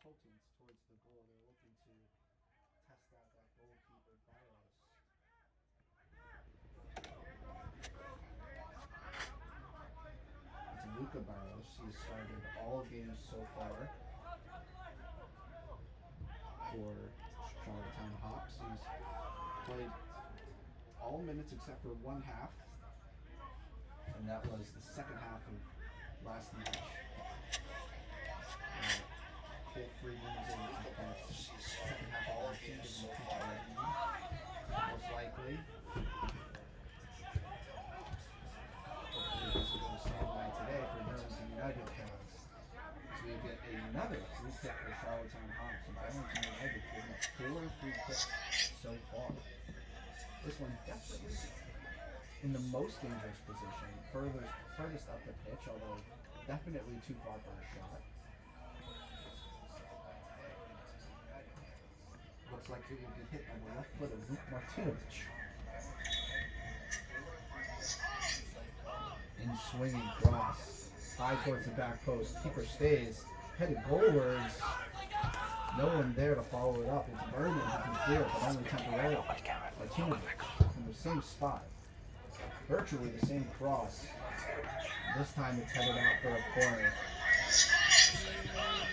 tilting towards the goal. They're looking to test out that goalkeeper Barros. It's Luca Barros. He's started all games so far for Charlottetown Hawks. He's played all minutes except for one half, and that was the second half of last match. Cole Freeman was able to play the second half of the season most likely. Hopefully this will go the same way today for Burlington United fans. So we get another free kick for Charlottetown Hawks. And Burlington United giving up 4 free kicks so far. This one definitely in the most dangerous position, furthest up the pitch, although definitely too far for a shot. Looks like it will be hit on the left foot of Luke Martinovic. In swinging cross, high towards the back post. Keeper stays, headed goalwards. No one there to follow it up. It's Vernon who can clear it, but only temporarily. Martinovic in the same spot. Virtually the same cross. This time it's headed out for a corner.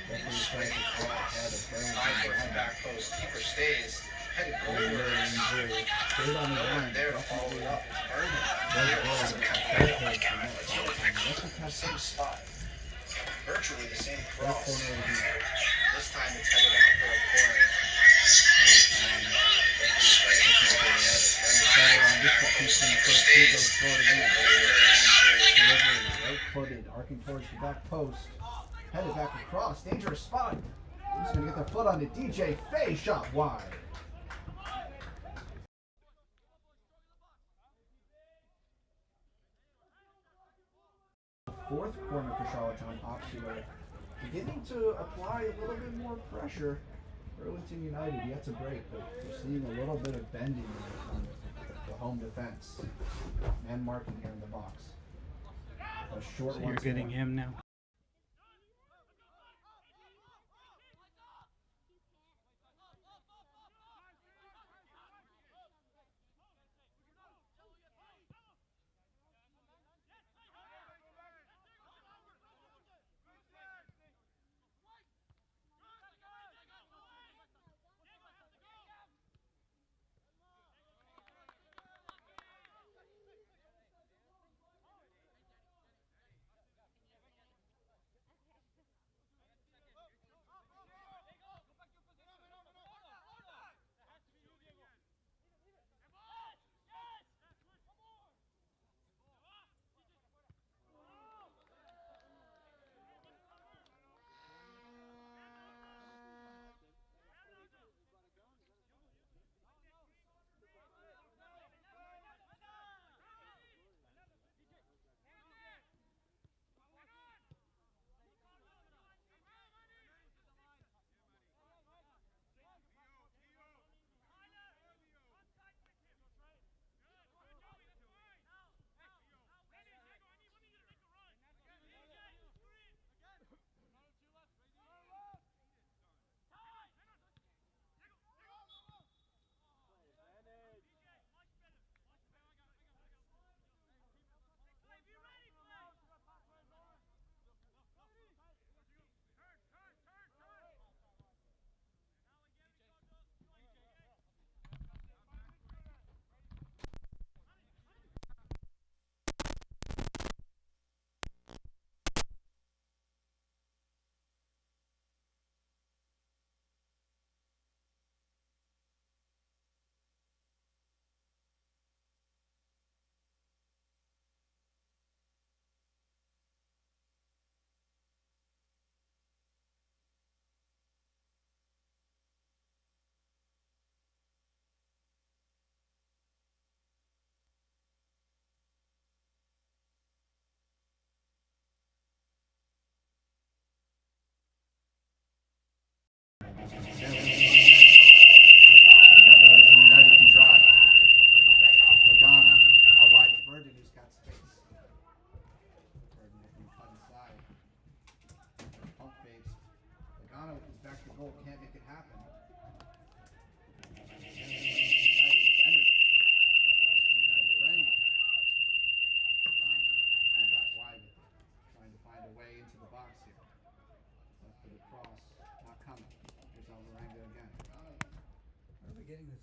Referee says it's all ahead of Burlington. Back post. Keeper stays. Headed goalwards. Stayed on the line. There to follow it up. Vernon. Same spot. Virtually the same cross. This time it's headed out for a corner. Right-footed, arcing towards the back post. Headed back across. Dangerous spot. He's going to get their foot on it. DJ Fay shot wide. Fourth corner for Charlottetown Hawks, who are beginning to apply a little bit more pressure. Burlington United yet to break, but we're seeing a little bit of bending on the home defense. Man marking here in the box. A short so you're getting more. him now?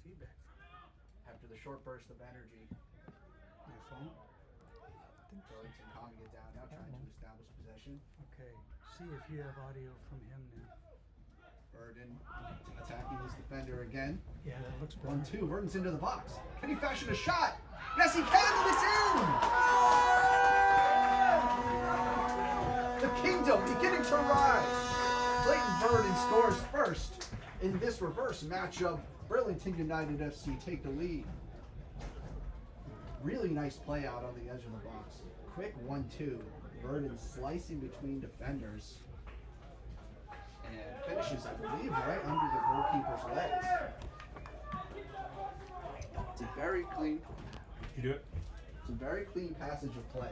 feedback After the short burst of energy, from? Your phone? Burlington calming it down now, trying to establish possession. Okay. See if you have audio from him now. Verdon attacking his defender again. Yeah, that looks better. 1-2. Verdon's into the box. Can he fashion a shot? Yes, he can, and it's in! The kingdom beginning to rise. Clayton Verdon scores first in this reverse matchup. Burlington United FC take the lead. Really nice play out on the edge of the box. Quick 1-2. Verdon slicing between defenders. And finishes, I believe, right under the goalkeeper's legs. It's a very clean. You do it. It's a very clean passage of play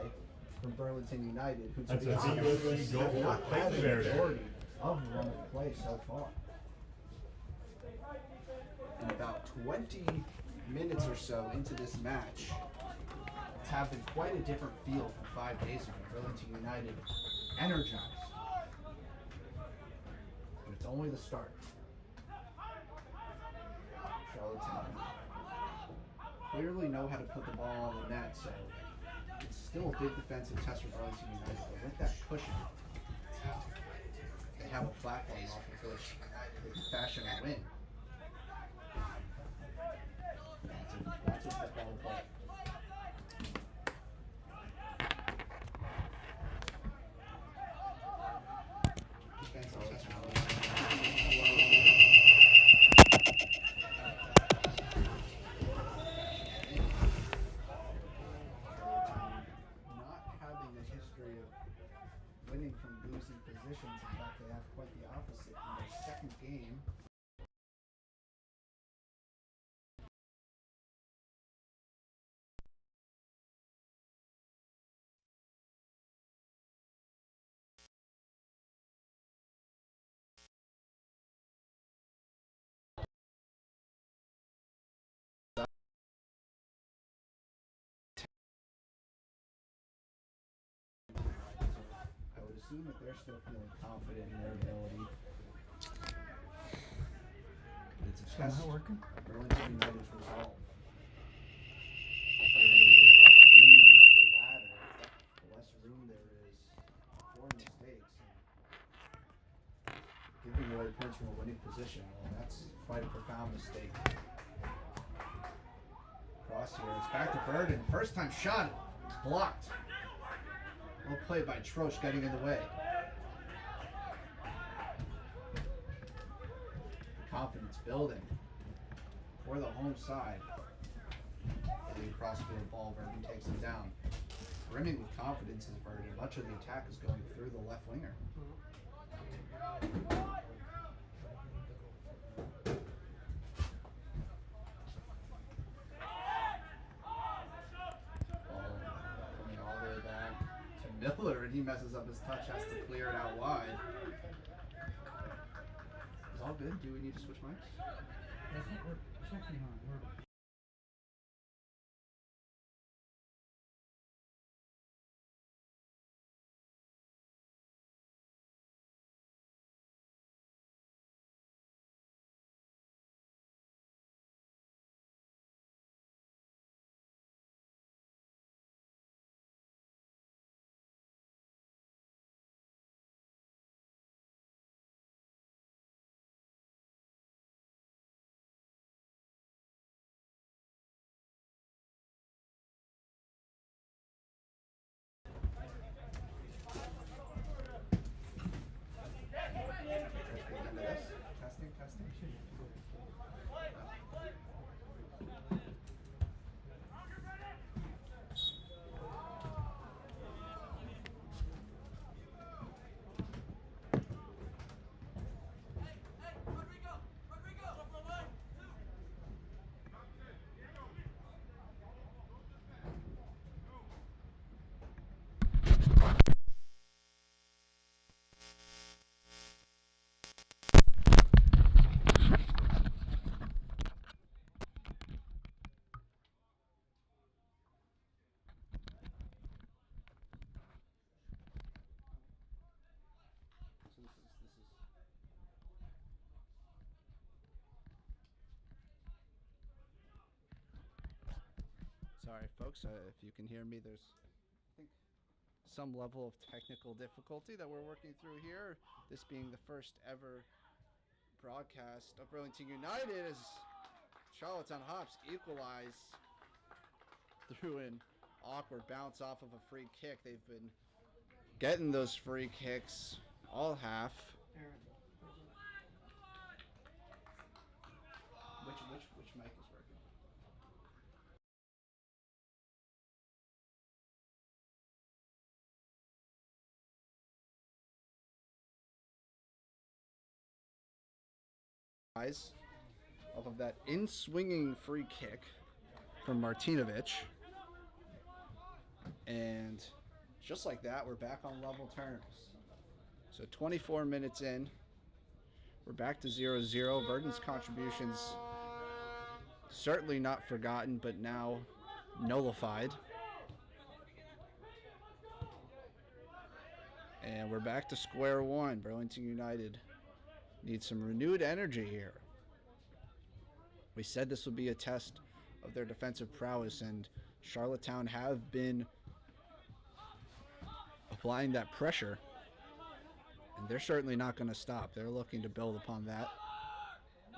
from Burlington United, who, to That's be a honest, go have for not it. had the There. majority of the run of play so far. And about 20 minutes or so into this match, it's having quite a different feel from 5 days ago. Burlington United energized. But it's only the start. Charlottetown clearly know how to put the ball on the net, so it's still a big defensive test for Burlington United. But with that cushion, they have a platform off of which they can fashion a win. Lots of football to play. Defensive test for not having a history of winning from losing positions. In fact, they have quite the opposite in their second game. I would assume that they're still feeling confident in their ability. But it's a Still test not working? of Burlington United's resolve. The further up in the ladder, the less room there is for mistakes. And giving away points from a winning position, well, that's quite a profound mistake. Cross here, it's back to Verdon. First time shot, it's blocked. Well played by Troche, getting in the way. Confidence building for the home side. A crossfield ball, Verdon takes it down. Brimming with confidence is Verdon. Much of the attack is going through the left winger. Coming all the way back to Miller, and he messes up his touch, has to clear it out wide. Is all good? Do we need to switch mics? That's what we're checking on. We're Sorry, folks, if you can hear me, there's, I think, some level of technical difficulty that we're working through here. This being the first ever broadcast of Burlington United as Charlottetown Hops equalize through an awkward bounce off of a free kick. They've been getting those free kicks all half. Which mic is working? Off of that in-swinging free kick from Martinovic. And just like that, we're back on level terms. So 24 minutes in, we're back to 0-0. Verdon's contributions certainly not forgotten, but now nullified. And we're back to square one. Burlington United needs some renewed energy here. We said this would be a test of their defensive prowess, and Charlottetown have been applying that pressure, and they're certainly not going to stop. They're looking to build upon that.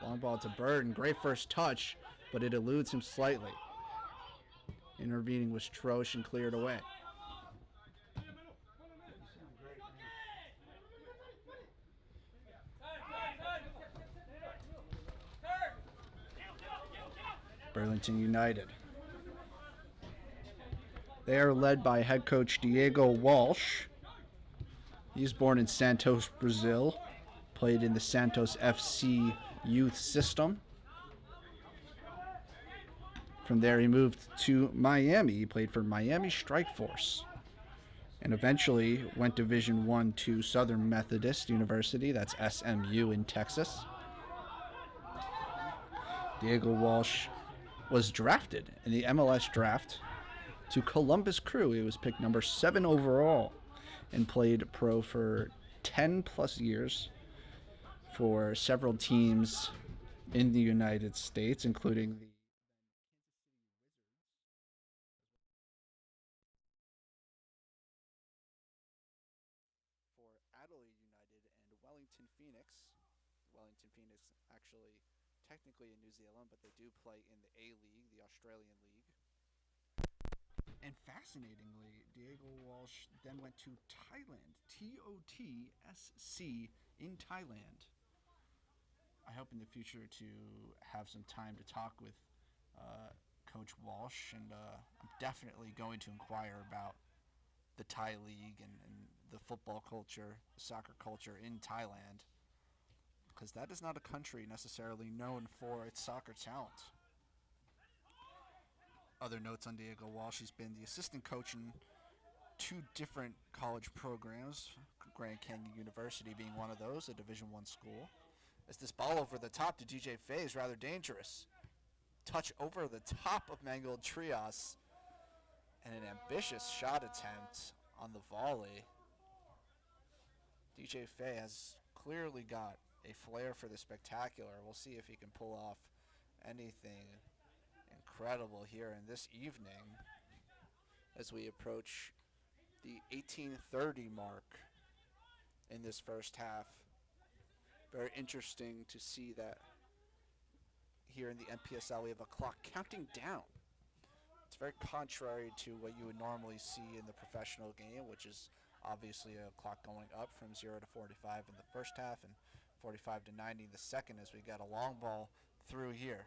Long ball to Burton. Great first touch, but it eludes him slightly. Intervening was Troche and cleared away. Burlington United. They are led by head coach Diego Walsh. He's born in Santos, Brazil. Played in the Santos FC youth system. From there, he moved to Miami. He played for Miami Strike Force. And eventually went Division I to Southern Methodist University. That's SMU in Texas. Diego Walsh was drafted in the MLS draft to Columbus Crew. He was picked number 7 overall and played pro for 10 plus years for several teams in the United States, including the for Adelaide United and Wellington Phoenix. Wellington Phoenix actually technically in New Zealand, but they do play in the A-League, the Australian League. And fascinatingly, Diego Walsh then went to Thailand, TOTSC in Thailand. I hope in the future to have some time to talk with Coach Walsh, and I'm definitely going to inquire about the Thai League and the football culture, the soccer culture in Thailand, because that is not a country necessarily known for its soccer talent. Other notes on Diego Walsh: he's been the assistant coach in 2 different college programs, Grand Canyon University being one of those, a Division I school. As this ball over the top to DJ Faye is rather dangerous. Touch over the top of Mangold Trias, and an ambitious shot attempt on the volley. DJ Faye has clearly got a flair for the spectacular. We'll see if he can pull off anything incredible here in this evening as we approach the 18:30 mark in this first half. Very interesting to see that here in the NPSL we have a clock counting down. It's very contrary to what you would normally see in the professional game, which is obviously a clock going up from 0 to 45 in the first half and 45 to 90 in the second, as we got a long ball through here.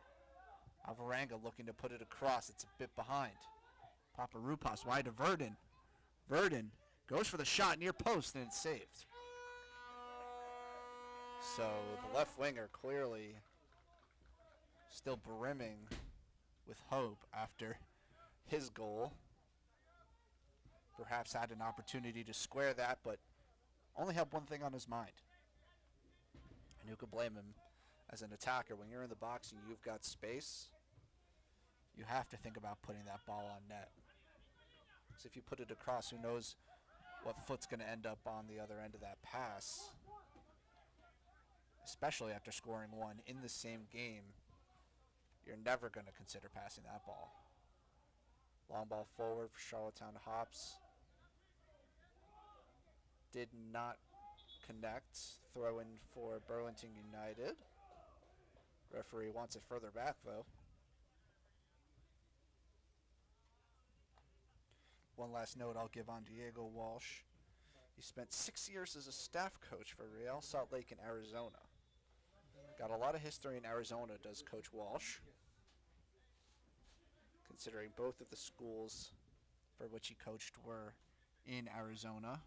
Alvarenga looking to put it across. It's a bit behind. Paparoupas wide to Verdon. Verdon goes for the shot near post, and it's saved. So the left winger clearly still brimming with hope after his goal. Perhaps had an opportunity to square that, but only had one thing on his mind. And who could blame him as an attacker? When you're in the box and you've got space, you have to think about putting that ball on net. So if you put it across, who knows what foot's going to end up on the other end of that pass. Especially after scoring one in the same game, you're never going to consider passing that ball. Long ball forward for Charlottetown Hops. Did not connect. Throw in for Burlington United. Referee wants it further back, though. One last note I'll give on Diego Walsh. He spent 6 years as a staff coach for Real Salt Lake in Arizona. Got a lot of history in Arizona, does Coach Walsh, considering both of the schools for which he coached were in Arizona.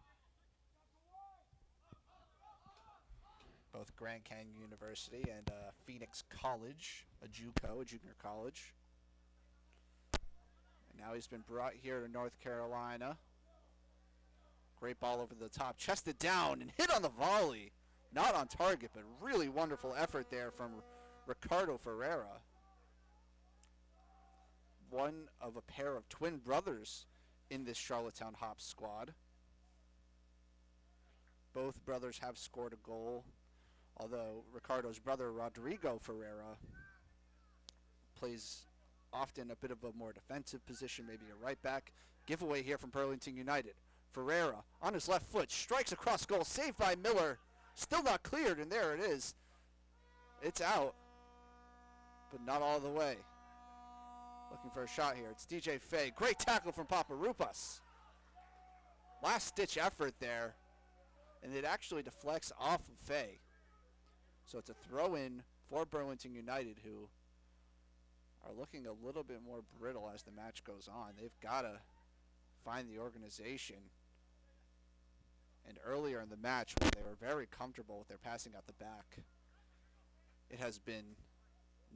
Both Grand Canyon University and Phoenix College, a JUCO, a junior college. And now he's been brought here to North Carolina. Great ball over the top, chested down and hit on the volley. Not on target, but really wonderful effort there from Ricardo Ferreira. One of a pair of twin brothers in this Charlottetown Hops squad. Both brothers have scored a goal, although Ricardo's brother, Rodrigo Ferreira, plays often a bit of a more defensive position, maybe a right back. Giveaway here from Burlington United. Ferreira on his left foot, strikes across goal, saved by Miller. Still not cleared, and there it is. It's out, but not all the way. Looking for a shot here. It's DJ Fay. Great tackle from Paparoupas. Last-ditch effort there, and it actually deflects off of Fay. So it's a throw-in for Burlington United, who are looking a little bit more brittle as the match goes on. They've got to find the organization. And earlier in the match, when they were very comfortable with their passing out the back, it has been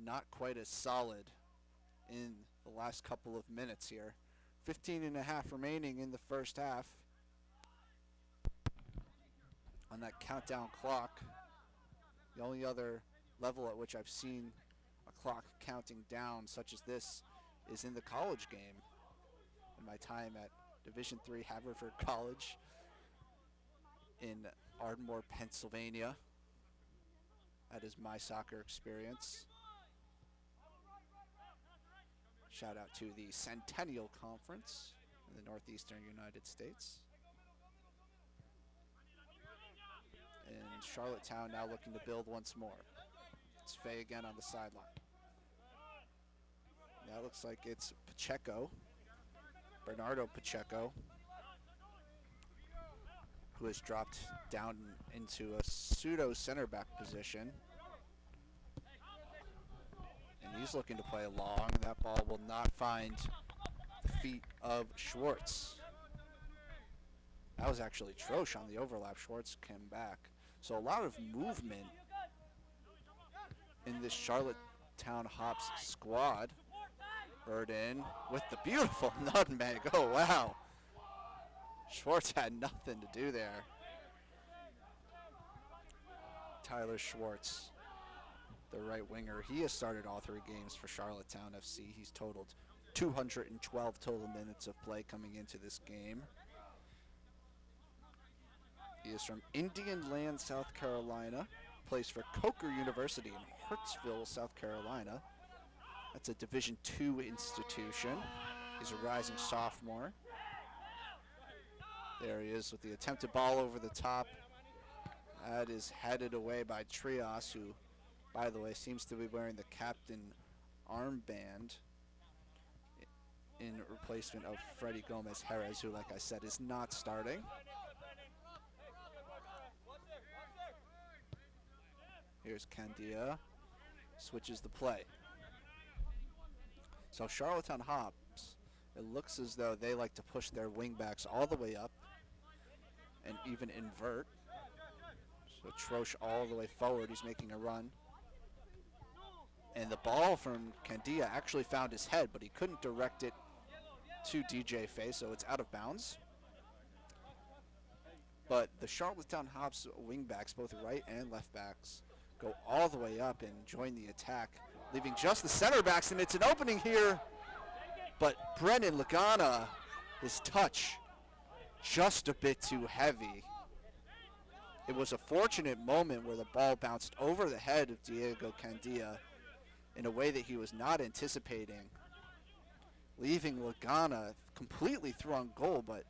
not quite as solid in the last couple of minutes here. 15 and a half remaining in the first half on that countdown clock. The only other level at which I've seen a clock counting down such as this is in the college game. In my time at Division III Haverford College in Ardmore, Pennsylvania. That is my soccer experience. Shout out to the Centennial Conference in the Northeastern United States. And Charlottetown now looking to build once more. It's Fay again on the sideline. That looks like it's Pacheco, Bernardo Pacheco, who has dropped down into a pseudo center back position. And he's looking to play long. That ball will not find the feet of Schwartz. That was actually Troche on the overlap. Schwartz came back. So a lot of movement in this Charlottetown Hops squad. Bird in with the beautiful nutmeg. Oh, wow. Schwartz had nothing to do there. Tyler Schwartz, the right winger. He has started all 3 games for Charlottetown FC. He's totaled 212 total minutes of play coming into this game. He is from Indian Land, South Carolina. Plays for Coker University in Hurtsville, South Carolina. That's a Division II institution. He's a rising sophomore. There he is with the attempted ball over the top. That is headed away by Trias, who, by the way, seems to be wearing the captain armband in replacement of Freddie Gomez Jerez, who, like I said, is not starting. Here's Candia. Switches the play. So Charlottetown Hops, it looks as though they like to push their wingbacks all the way up and even invert. So Troche all the way forward. He's making a run. And the ball from Candia actually found his head, but he couldn't direct it to DJ Fay, so it's out of bounds. But the Charlottetown Hops wingbacks, both right and left backs, go all the way up and join the attack, leaving just the center backs, and it's an opening here. But Brennan Lagana, his touch, just a bit too heavy. It was a fortunate moment where the ball bounced over the head of Diego Candia in a way that he was not anticipating. leaving Lagana completely through on goal, but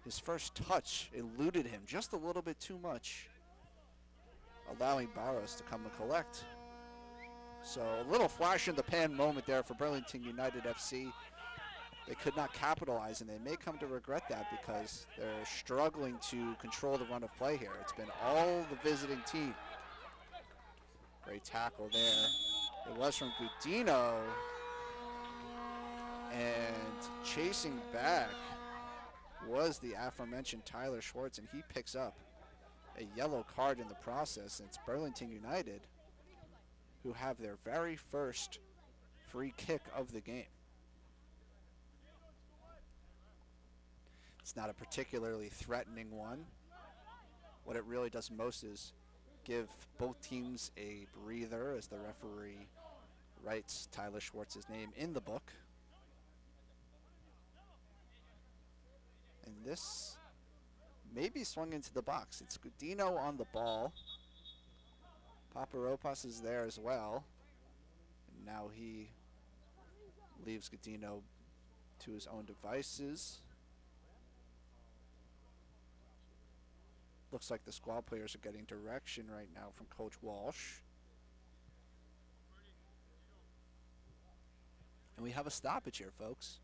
his first touch eluded him just a little bit too much, allowing Barros to come and collect. So a little flash in the pan moment there for Burlington United FC. They could not capitalize, and they may come to regret that because they're struggling to control the run of play here. It's been all the visiting team. Great tackle there. It was from Gudino. And chasing back was the aforementioned Tyler Schwartz, and he picks up a yellow card in the process. And it's Burlington United who have their very first free kick of the game. It's not a particularly threatening one. What it really does most is give both teams a breather as the referee writes Tyler Schwartz's name in the book. And this may be swung into the box. It's Gudino on the ball. Paparopas is there as well. And now he leaves Gudino to his own devices. Looks like the squad players are getting direction right now from Coach Walsh. And we have a stoppage here, folks.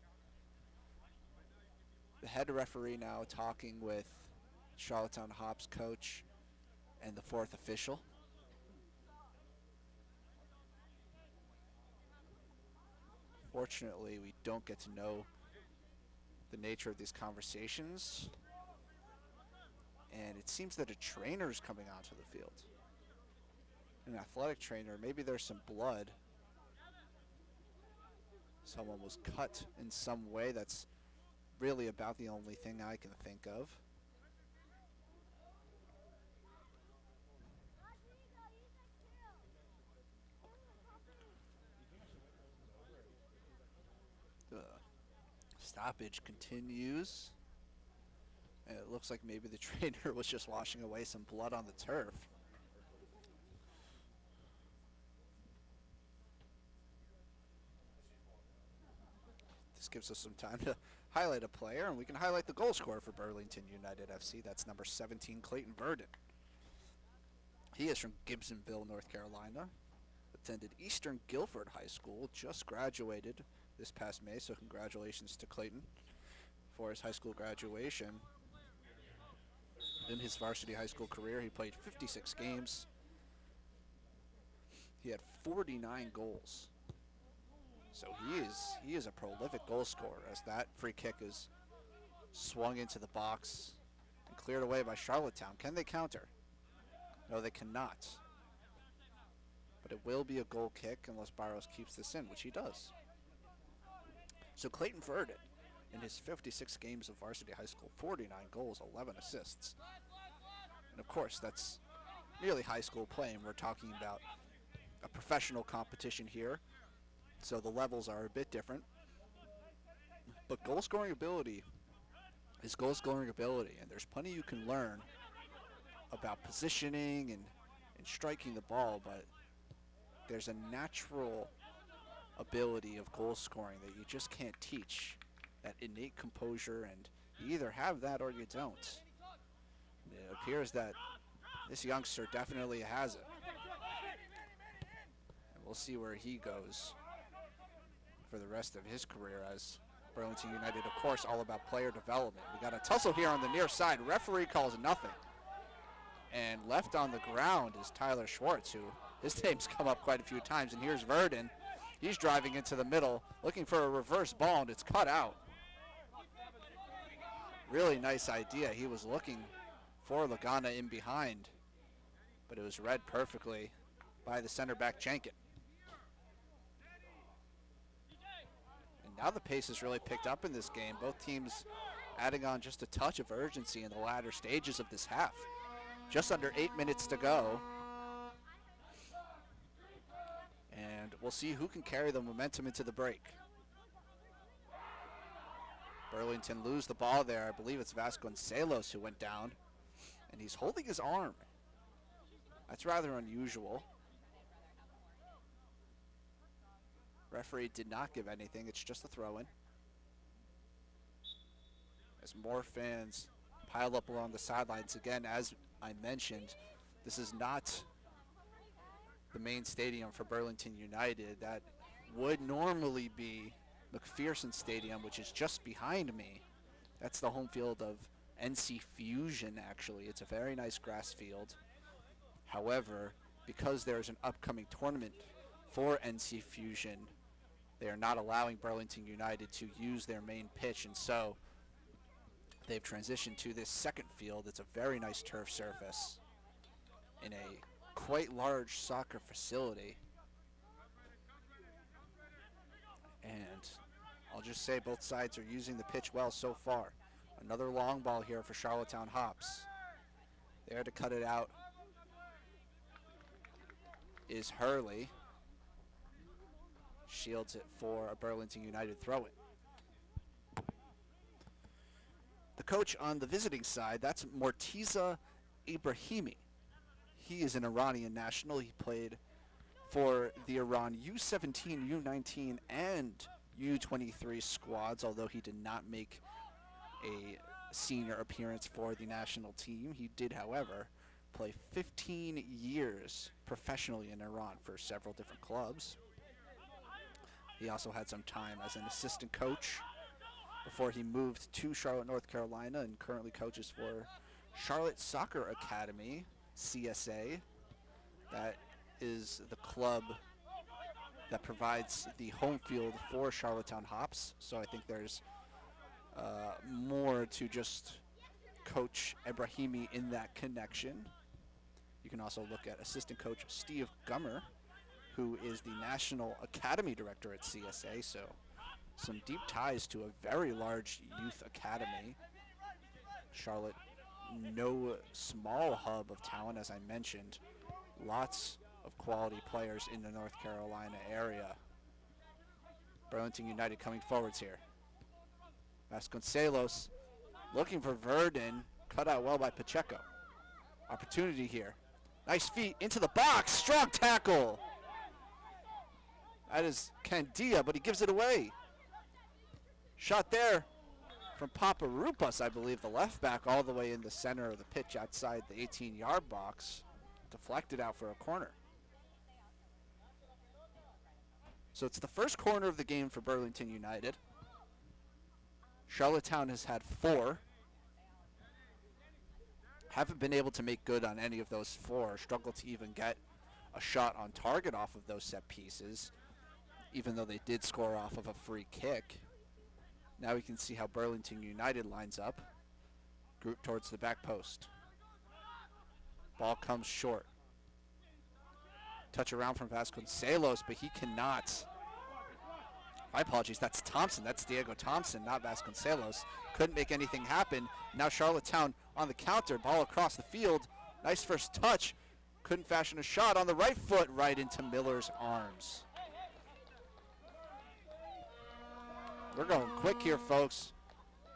The head referee now talking with Charlottetown Hops coach and the fourth official. Fortunately, we don't get to know the nature of these conversations. And it seems that a trainer is coming onto the field. An athletic trainer. Maybe there's some blood. Someone was cut in some way. That's really about the only thing I can think of. The stoppage continues. And it looks like maybe the trainer was just washing away some blood on the turf. This gives us some time to highlight a player, and we can highlight the goal scorer for Burlington United FC. That's number 17, Clayton Verdon. He is from Gibsonville, North Carolina. Attended Eastern Guilford High School, just graduated this past May, so congratulations to Clayton for his high school graduation. In his varsity high school career, he played 56 games. He had 49 goals. So he is a prolific goal scorer as that free kick is swung into the box and cleared away by Charlottetown. Can they counter? No, they cannot. But it will be a goal kick unless Barros keeps this in, which he does. So Clayton Verdon, in his 56 games of varsity high school, 49 goals, 11 assists. And of course, that's nearly high school play, and we're talking about a professional competition here. So the levels are a bit different. But goal scoring ability is goal scoring ability, and there's plenty you can learn about positioning and striking the ball, but there's a natural ability of goal scoring that you just can't teach. That innate composure, and you either have that or you don't. It appears that this youngster definitely has it. And we'll see where he goes for the rest of his career as Burlington United, of course, all about player development. We got a tussle here on the near side. Referee calls nothing. And left on the ground is Tyler Schwartz, who his name's come up quite a few times. And here's Verdon. He's driving into the middle, looking for a reverse ball, and it's cut out. Really nice idea. He was looking for Lagana in behind, but it was read perfectly by the center back, Jenkin. And now the pace has really picked up in this game. Both teams adding on just a touch of urgency in the latter stages of this half. Just under 8 minutes to go. And we'll see who can carry the momentum into the break. Burlington lose the ball there. I believe it's Vasconcelos who went down. And he's holding his arm. That's rather unusual. Referee did not give anything. It's just a throw-in. as more fans pile up along the sidelines. Again, as I mentioned, this is not the main stadium for Burlington United. That would normally be McPherson Stadium, which is just behind me. That's the home field of NC Fusion, actually. It's a very nice grass field. However, because there's an upcoming tournament for NC Fusion, they are not allowing Burlington United to use their main pitch, and so they've transitioned to this second field. It's a very nice turf surface in a quite large soccer facility. And I'll just say both sides are using the pitch well so far. Another long ball here for Charlottetown Hops. There to cut it out is Hurley. Shields it for a Burlington United throw-in. The coach on the visiting side, that's Mortiza Ibrahimi. He is an Iranian national. He played for the Iran U17, U19, and U23 squads, although he did not make a senior appearance for the national team. He did, however, play 15 years professionally in Iran for several different clubs. He also had some time as an assistant coach before he moved to Charlotte, North Carolina, and currently coaches for Charlotte Soccer Academy, CSA. That is the club that provides the home field for Charlottetown Hops. So I think there's more to just Coach Ibrahimi in that connection. You can also look at assistant coach Steve Gummer, who is the National Academy Director at CSA, so some deep ties to a very large youth academy. Charlotte, no small hub of talent, as I mentioned. Lots of quality players in the North Carolina area. Burlington United coming forwards here. Vasconcelos looking for Verdon, cut out well by Pacheco. Opportunity here. Nice feet into the box, strong tackle. That is Candia, but he gives it away. Shot there from Paparoupas, I believe, the left back, all the way in the center of the pitch outside the 18-yard box. Deflected out for a corner. So it's the first corner of the game for Burlington United. Charlottetown has had 4. Haven't been able to make good on any of those 4. Struggled to even get a shot on target off of those set pieces, even though they did score off of a free kick. Now we can see how Burlington United lines up. Group towards the back post. Ball comes short. Touch around from Vasconcelos, but he cannot. My apologies, that's Thompson. That's Diego Thompson, not Vasconcelos. Couldn't make anything happen. Now Charlottetown on the counter. Ball across the field. Nice first touch. Couldn't fashion a shot on the right foot, right into Miller's arms. We're going quick here, folks.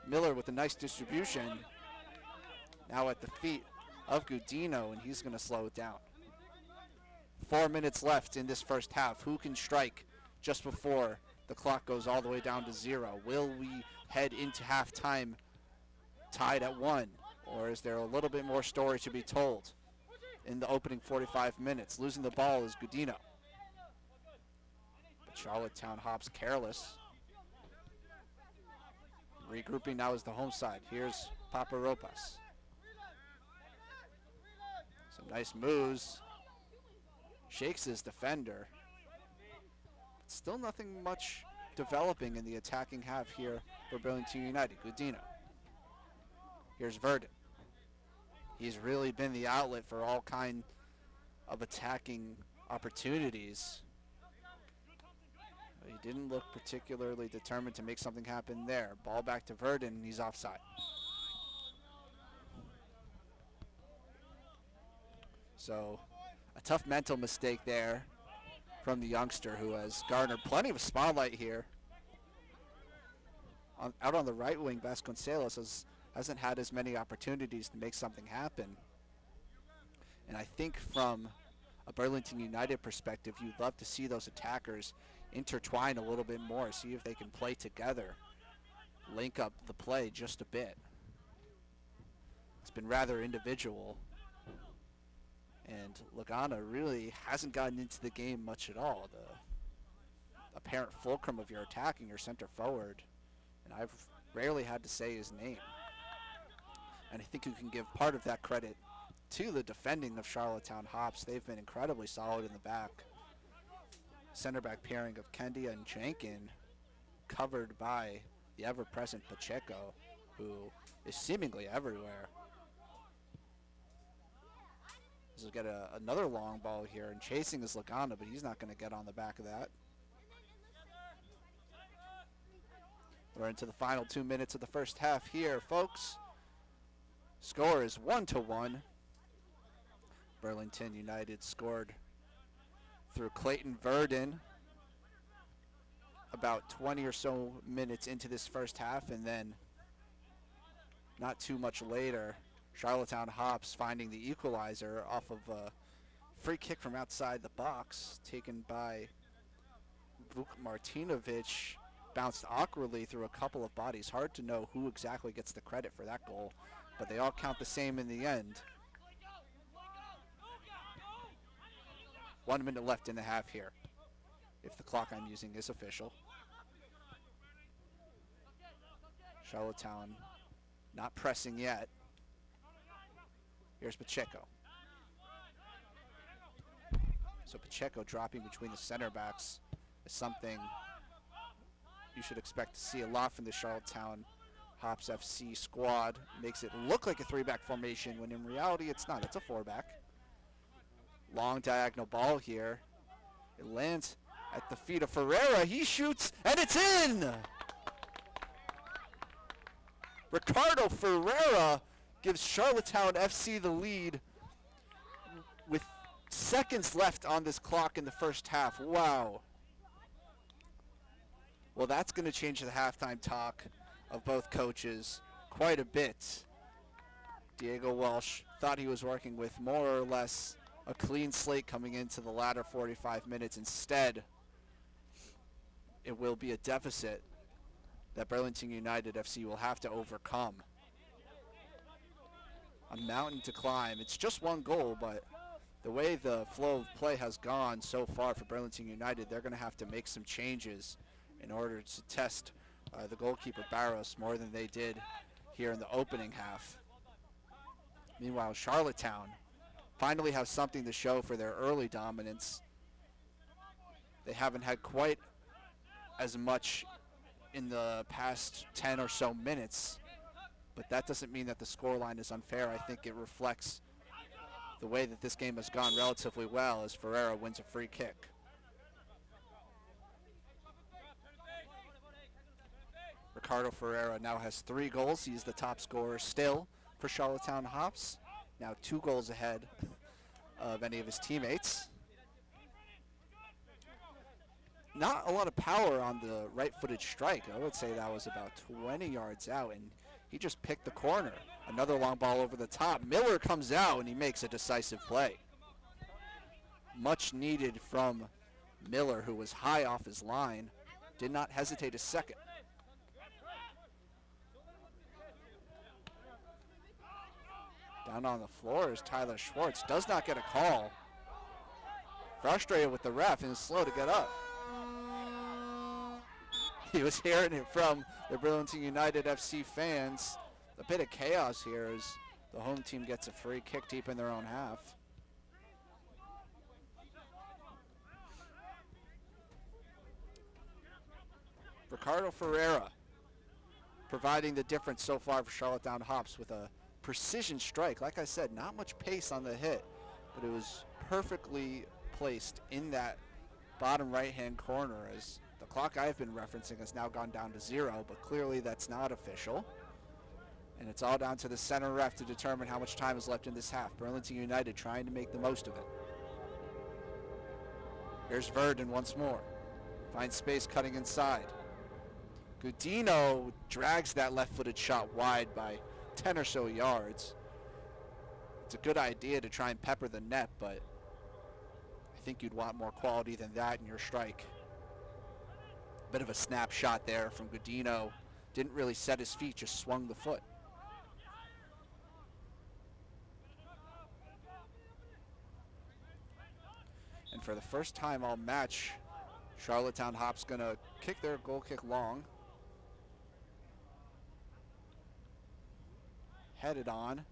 Miller with a nice distribution. Now at the feet of Gudino, and he's going to slow it down. 4 minutes left in this first half. Who can strike just before the clock goes all the way down to 0? Will we head into halftime tied at 1? Or is there a little bit more story to be told in the opening 45 minutes? Losing the ball is Gudino. But Charlottetown Hops careless. Regrouping now is the home side. Here's Paparoupas. Some nice moves. Shakes his defender. But still nothing much developing in the attacking half here for Burlington United. Gudino. Here's Verdon. He's really been the outlet for all kind of attacking opportunities. He didn't look particularly determined to make something happen there. Ball back to Verdon, and he's offside. So a tough mental mistake there from the youngster, who has garnered plenty of spotlight here. Out on the right wing, Vasconcelos hasn't had as many opportunities to make something happen. And I think from a Burlington United perspective, you'd love to see those attackers intertwine a little bit more, see if they can play together. link up the play just a bit. It's been rather individual. And Lagana really hasn't gotten into the game much at all. The apparent fulcrum of your attacking, your center forward. And I've rarely had to say his name. And I think you can give part of that credit to the defending of Charlottetown Hops. They've been incredibly solid in the back. Center back pairing of Kendia and Jenkin, covered by the ever-present Pacheco, who is seemingly everywhere. This will get another long ball here, and chasing is Lagana, but he's not going to get on the back of that. We're into the final 2 minutes of the first half here, folks. Score is 1-1. Burlington United scored through Clayton Verdon about 20 or so minutes into this first half, and then not too much later, Charlottetown Hops finding the equalizer off of a free kick from outside the box taken by Vuk Martinovic. Bounced awkwardly through a couple of bodies. Hard to know who exactly gets the credit for that goal, but they all count the same in the end. 1 minute left in the half here, if the clock I'm using is official. Charlottetown not pressing yet. Here's Pacheco. So Pacheco dropping between the center backs is something you should expect to see a lot from the Charlottetown Hops FC squad. Makes it look like a 3-back formation when in reality it's not. It's a 4-back. Long diagonal ball here. It lands at the feet of Ferreira. He shoots and it's in! Ricardo Ferreira gives Charlottetown FC the lead with seconds left on this clock in the first half. Wow. Well, that's going to change the halftime talk of both coaches quite a bit. Diego Welsh thought he was working with more or less a clean slate coming into the latter 45 minutes. Instead, it will be a deficit that Burlington United FC will have to overcome. A mountain to climb. It's just one goal, but the way the flow of play has gone so far for Burlington United, they're going to have to make some changes in order to test the goalkeeper Barros more than they did here in the opening half. Meanwhile, Charlottetown finally have something to show for their early dominance. They haven't had quite as much in the past 10 or so minutes, but that doesn't mean that the scoreline is unfair. I think it reflects the way that this game has gone relatively well as Ferreira wins a free kick. Ricardo Ferreira now has 3 goals. He's the top scorer still for Charlottetown Hops. Now 2 goals ahead of any of his teammates. Not a lot of power on the right-footed strike. I would say that was about 20 yards out, and he just picked the corner. Another long ball over the top. Miller comes out, and he makes a decisive play. Much needed from Miller, who was high off his line. Did not hesitate a second. Down on the floor is Tyler Schwartz. Does not get a call. Frustrated with the ref and is slow to get up. He was hearing it from the Burlington United FC fans. A bit of chaos here as the home team gets a free kick deep in their own half. Ricardo Ferreira providing the difference so far for Charlottetown Hops with a precision strike. Like I said, not much pace on the hit, but it was perfectly placed in that bottom right-hand corner as the clock I've been referencing has now gone down to 0, but clearly that's not official. And it's all down to the center ref to determine how much time is left in this half. Burlington United trying to make the most of it. Here's Verdon once more. Finds space cutting inside. Gudino drags that left-footed shot wide by 10 or so yards. It's a good idea to try and pepper the net, but I think you'd want more quality than that in your strike. Bit of a snapshot there from Gudino Didn't really set his feet, just swung the foot. And for the first time all match, Charlottetown Hops gonna kick their goal kick long. Headed on.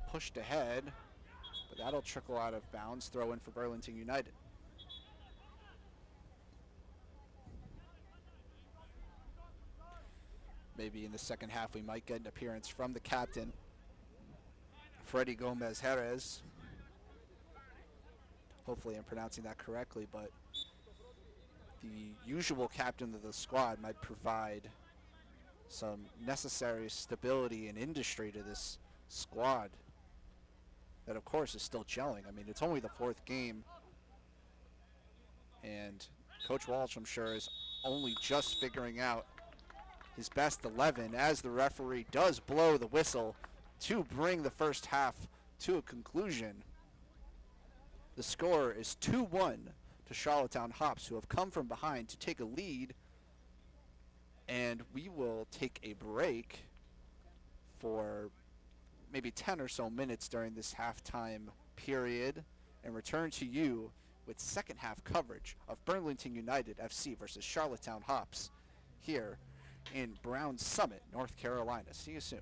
Pushed ahead, but that'll trickle out of bounds. Throw in for Burlington United. Maybe in the second half we might get an appearance from the captain, Freddy Gomez Jerez. Hopefully I'm pronouncing that correctly, but the usual captain of the squad might provide some necessary stability and industry to this squad that, of course, is still gelling. I mean, it's only the 4th game, and Coach Walsh, I'm sure, is only just figuring out his best 11 as the referee does blow the whistle to bring the first half to a conclusion. The score is 2-1 to Charlottetown Hops, who have come from behind to take a lead. And we will take a break for maybe 10 or so minutes during this halftime period and return to you with second half coverage of Burlington United FC versus Charlottetown Hops here in Brown Summit, North Carolina. See you soon.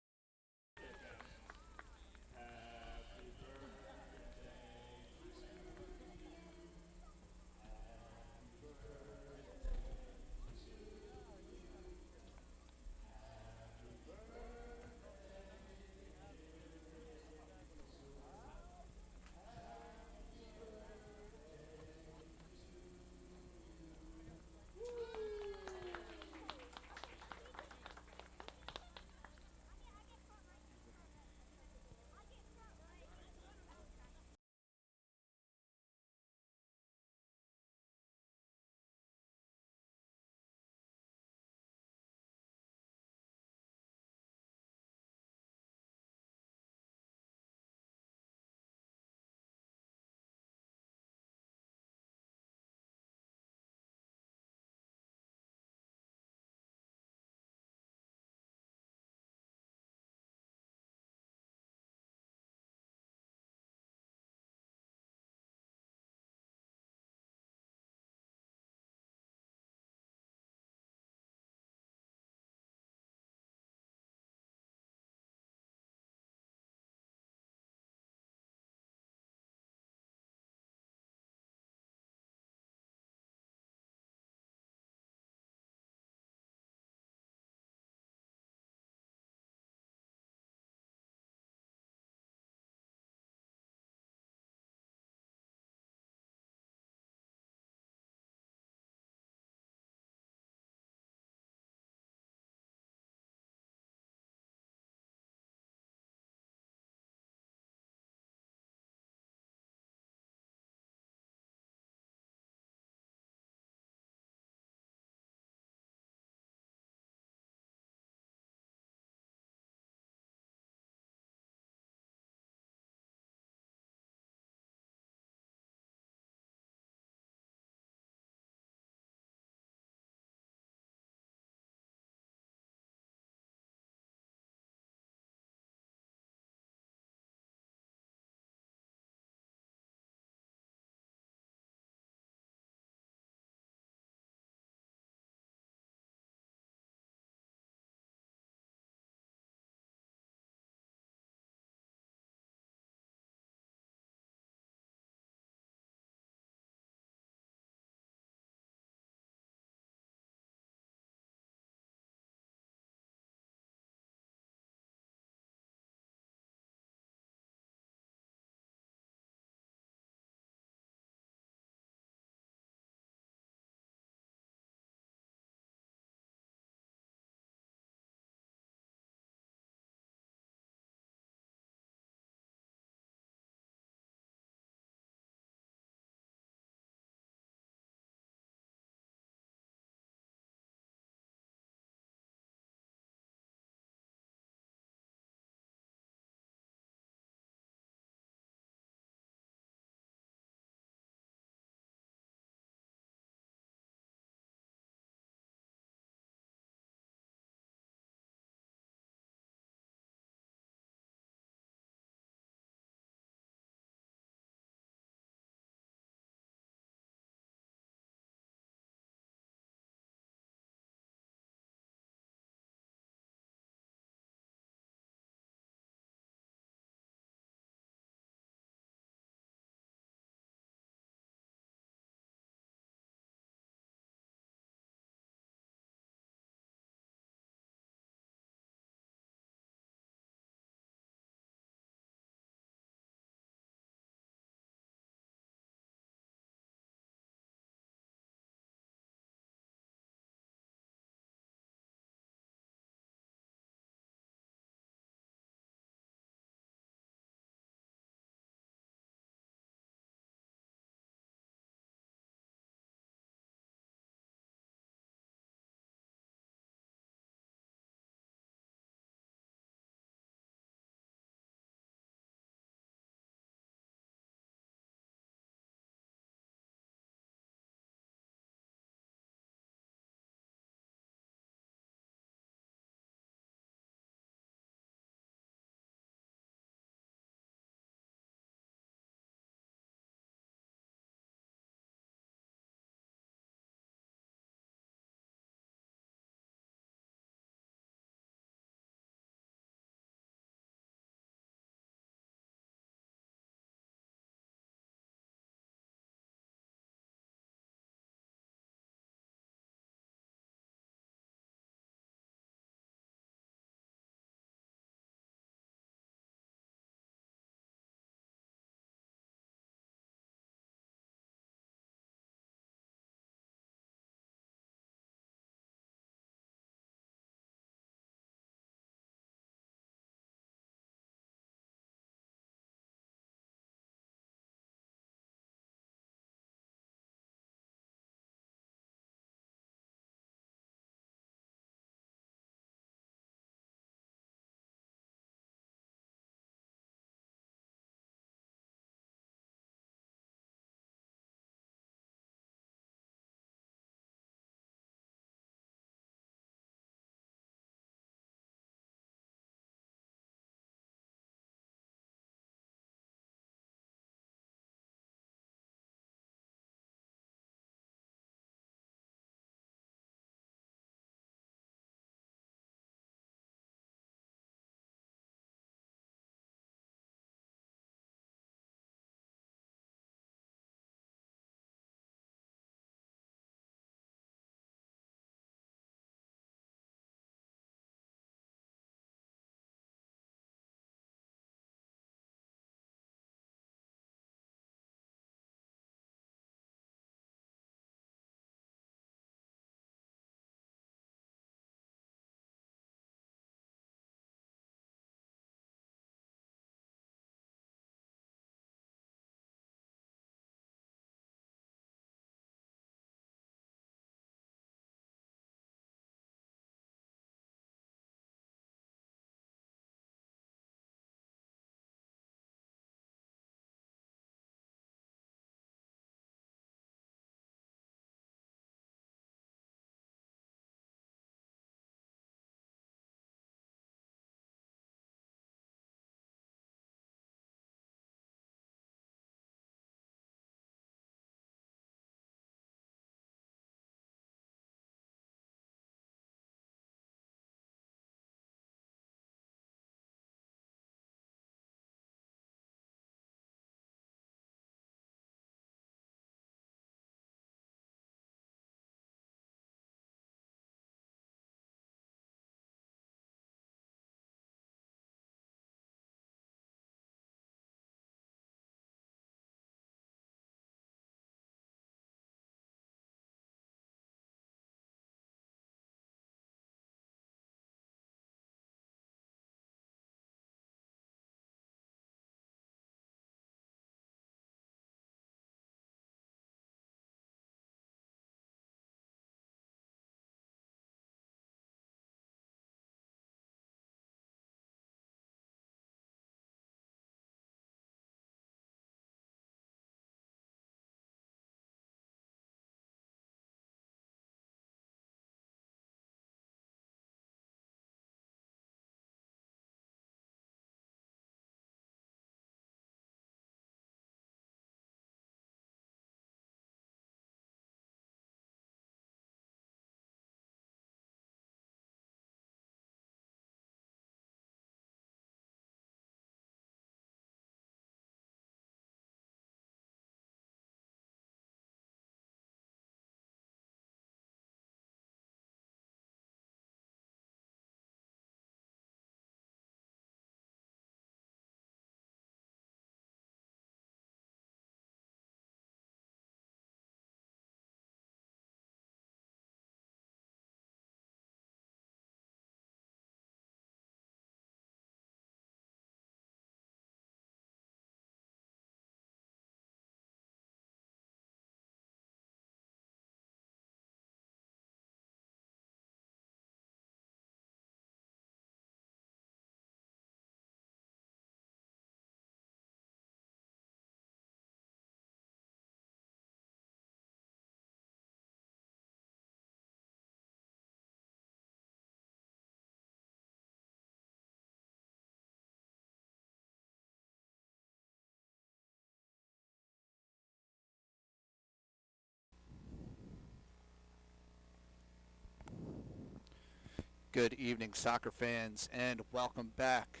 Good evening, soccer fans, and welcome back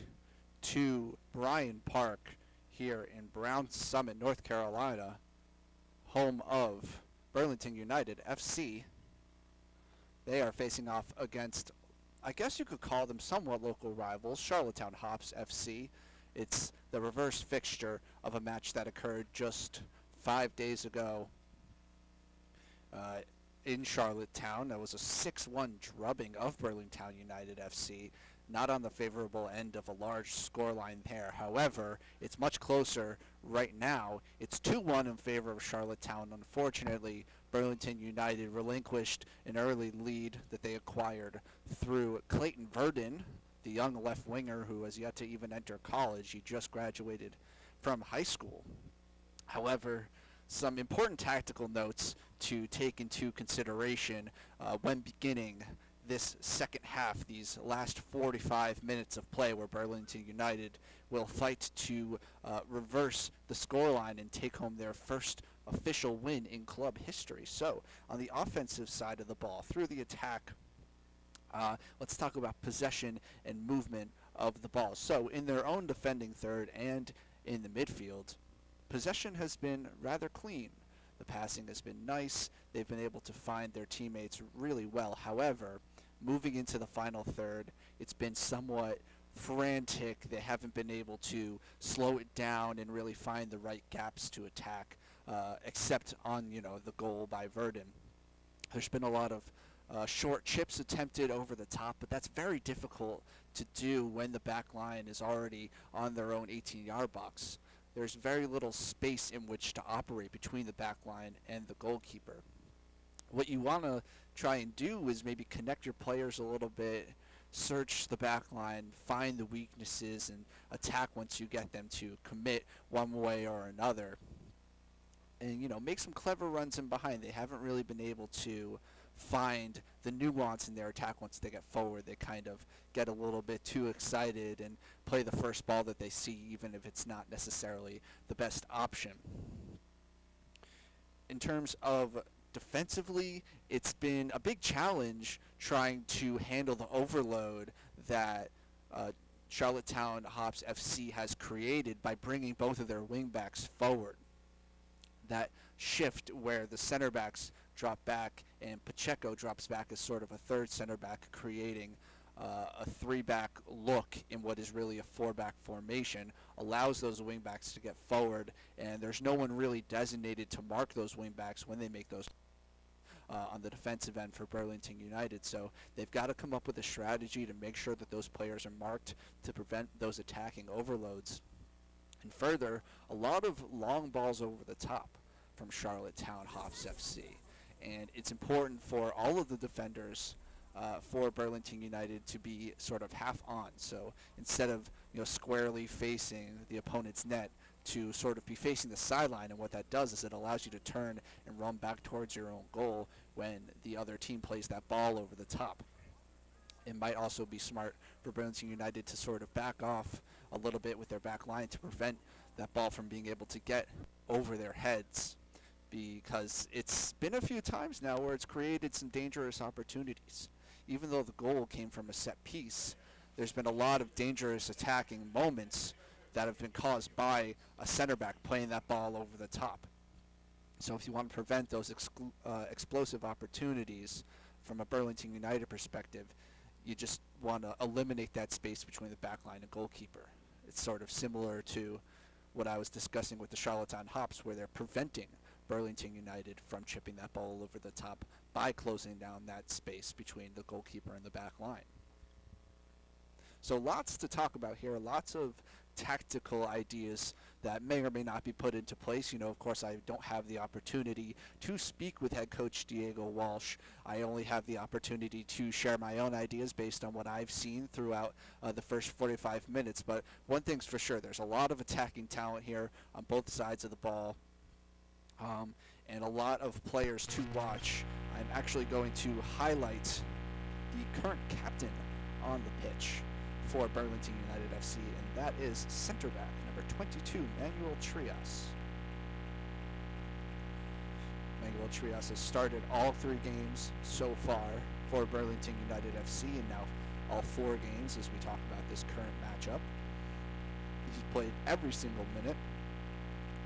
to Bryan Park here in Brown Summit, North Carolina, home of Burlington United FC. They are facing off against, I guess you could call them somewhat local rivals, Charlottetown Hops FC. It's the reverse fixture of a match that occurred just 5 days ago in Charlottetown. That was a 6-1 drubbing of Burlington United FC. Not on the favorable end of a large scoreline there. However, it's much closer right now. It's 2-1 in favor of Charlottetown. Unfortunately, Burlington United relinquished an early lead that they acquired through Clayton Verdon, the young left winger who has yet to even enter college. He just graduated from high school. However, some important tactical notes to take into consideration when beginning this second half, these last 45 minutes of play where Burlington United will fight to reverse the scoreline and take home their first official win in club history. So, on the offensive side of the ball, through the attack, let's talk about possession and movement of the ball. So, in their own defending third and in the midfield, possession has been rather clean. The passing has been nice. They've been able to find their teammates really well. However, moving into the final third, it's been somewhat frantic. They haven't been able to slow it down and really find the right gaps to attack, except on, the goal by Verdon. There's been a lot of short chips attempted over the top, but that's very difficult to do when the back line is already on their own 18-yard box. There's very little space in which to operate between the back line and the goalkeeper. What you want to try and do is maybe connect your players a little bit, search the back line, find the weaknesses, and attack once you get them to commit one way or another. And, make some clever runs in behind. They haven't really been able to find the nuance in their attack once they get forward. They kind of get a little bit too excited and play the first ball that they see, even if it's not necessarily the best option. In terms of defensively, it's been a big challenge trying to handle the overload that Charlottetown Hops FC has created by bringing both of their wingbacks forward. That shift where the center backs drop back and Pacheco drops back as sort of a third center back, creating a 3-back look in what is really a 4-back formation, allows those wingbacks to get forward, and there's no one really designated to mark those wingbacks when they make those on the defensive end for Burlington United. So they've got to come up with a strategy to make sure that those players are marked to prevent those attacking overloads. And further, a lot of long balls over the top from Charlottetown Hops FC. And it's important for all of the defenders for Burlington United to be sort of half on. So instead of squarely facing the opponent's net, to sort of be facing the sideline, and what that does is it allows you to turn and run back towards your own goal when the other team plays that ball over the top. It might also be smart for Burlington United to sort of back off a little bit with their back line to prevent that ball from being able to get over their heads, because it's been a few times now where it's created some dangerous opportunities. Even though the goal came from a set piece, there's been a lot of dangerous attacking moments that have been caused by a center back playing that ball over the top. So if you want to prevent those explosive opportunities from a Burlington United perspective, you just want to eliminate that space between the back line and goalkeeper. It's sort of similar to what I was discussing with the Charlottetown Hops, where they're preventing Burlington United from chipping that ball over the top by closing down that space between the goalkeeper and the back line. So lots to talk about here, lots of tactical ideas that may or may not be put into place. Of course, I don't have the opportunity to speak with head coach Diego Walsh. I only have the opportunity to share my own ideas based on what I've seen throughout the first 45 minutes. But one thing's for sure, there's a lot of attacking talent here on both sides of the ball, and a lot of players to watch. I'm actually going to highlight the current captain on the pitch for Burlington United FC, and that is center back number 22, Manuel Trias. Manuel Trias has started all 3 games so far for Burlington United FC, and now all 4 games as we talk about this current matchup. He's played every single minute.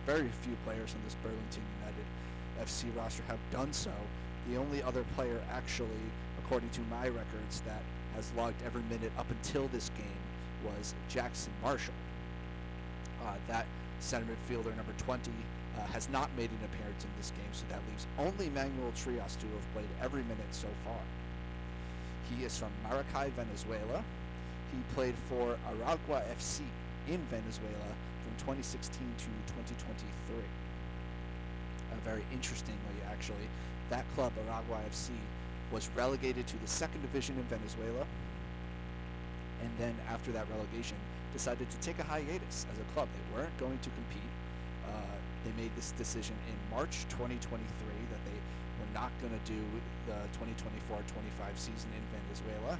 Very few players on this Burlington United FC roster have done so. The only other player actually, according to my records, that has logged every minute up until this game was Jackson Marshall. That center midfielder, number 20, has not made an appearance in this game, so that leaves only Manuel Trias to have played every minute so far. He is from Maracay, Venezuela. He played for Aragua FC in Venezuela from 2016 to 2023. Very interestingly, actually, that club, Aragua FC, was relegated to the 2nd division in Venezuela, and then after that relegation, decided to take a hiatus as a club. They weren't going to compete. They made this decision in March 2023 that they were not going to do the 2024-25 season in Venezuela,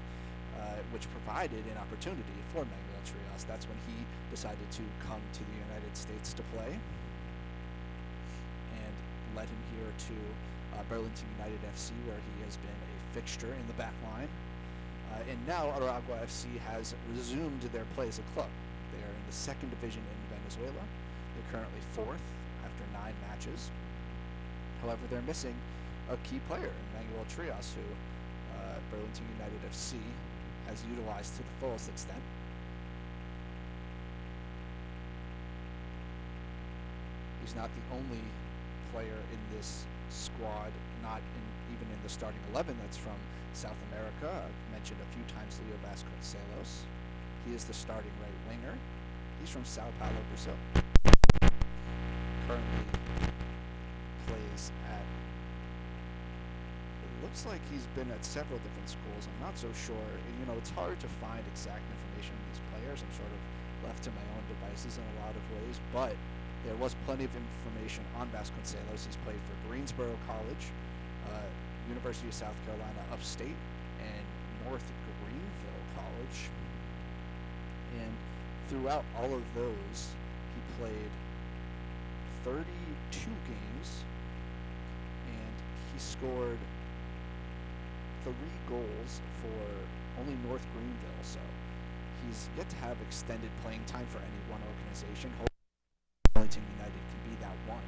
which provided an opportunity for Manuel Trias. That's when he decided to come to the United States to play, and led him here to Burlington United FC, where he has been a fixture in the back line. And now Aragua FC has resumed their play as a club. They are in the 2nd division in Venezuela. They're currently 4th after 9 matches. However, they're missing a key player, Manuel Trias, who Burlington United FC has utilized to the fullest extent. He's not the only player in this squad, not even in the starting 11 that's from South America. I've mentioned a few times Leo Vasconcelos. He is the starting right winger. He's from Sao Paulo, Brazil. Currently plays at, it looks like he's been at several different schools. I'm not so sure. You know, it's hard to find exact information on these players. I'm sort of left to my own devices in a lot of ways, but there was plenty of information on Vasconcelos. He's played for Greensboro College, University of South Carolina Upstate, and North Greenville College. And throughout all of those, he played 32 games, and he scored 3 goals for only North Greenville. So he's yet to have extended playing time for any one organization. Burlington United can be that one.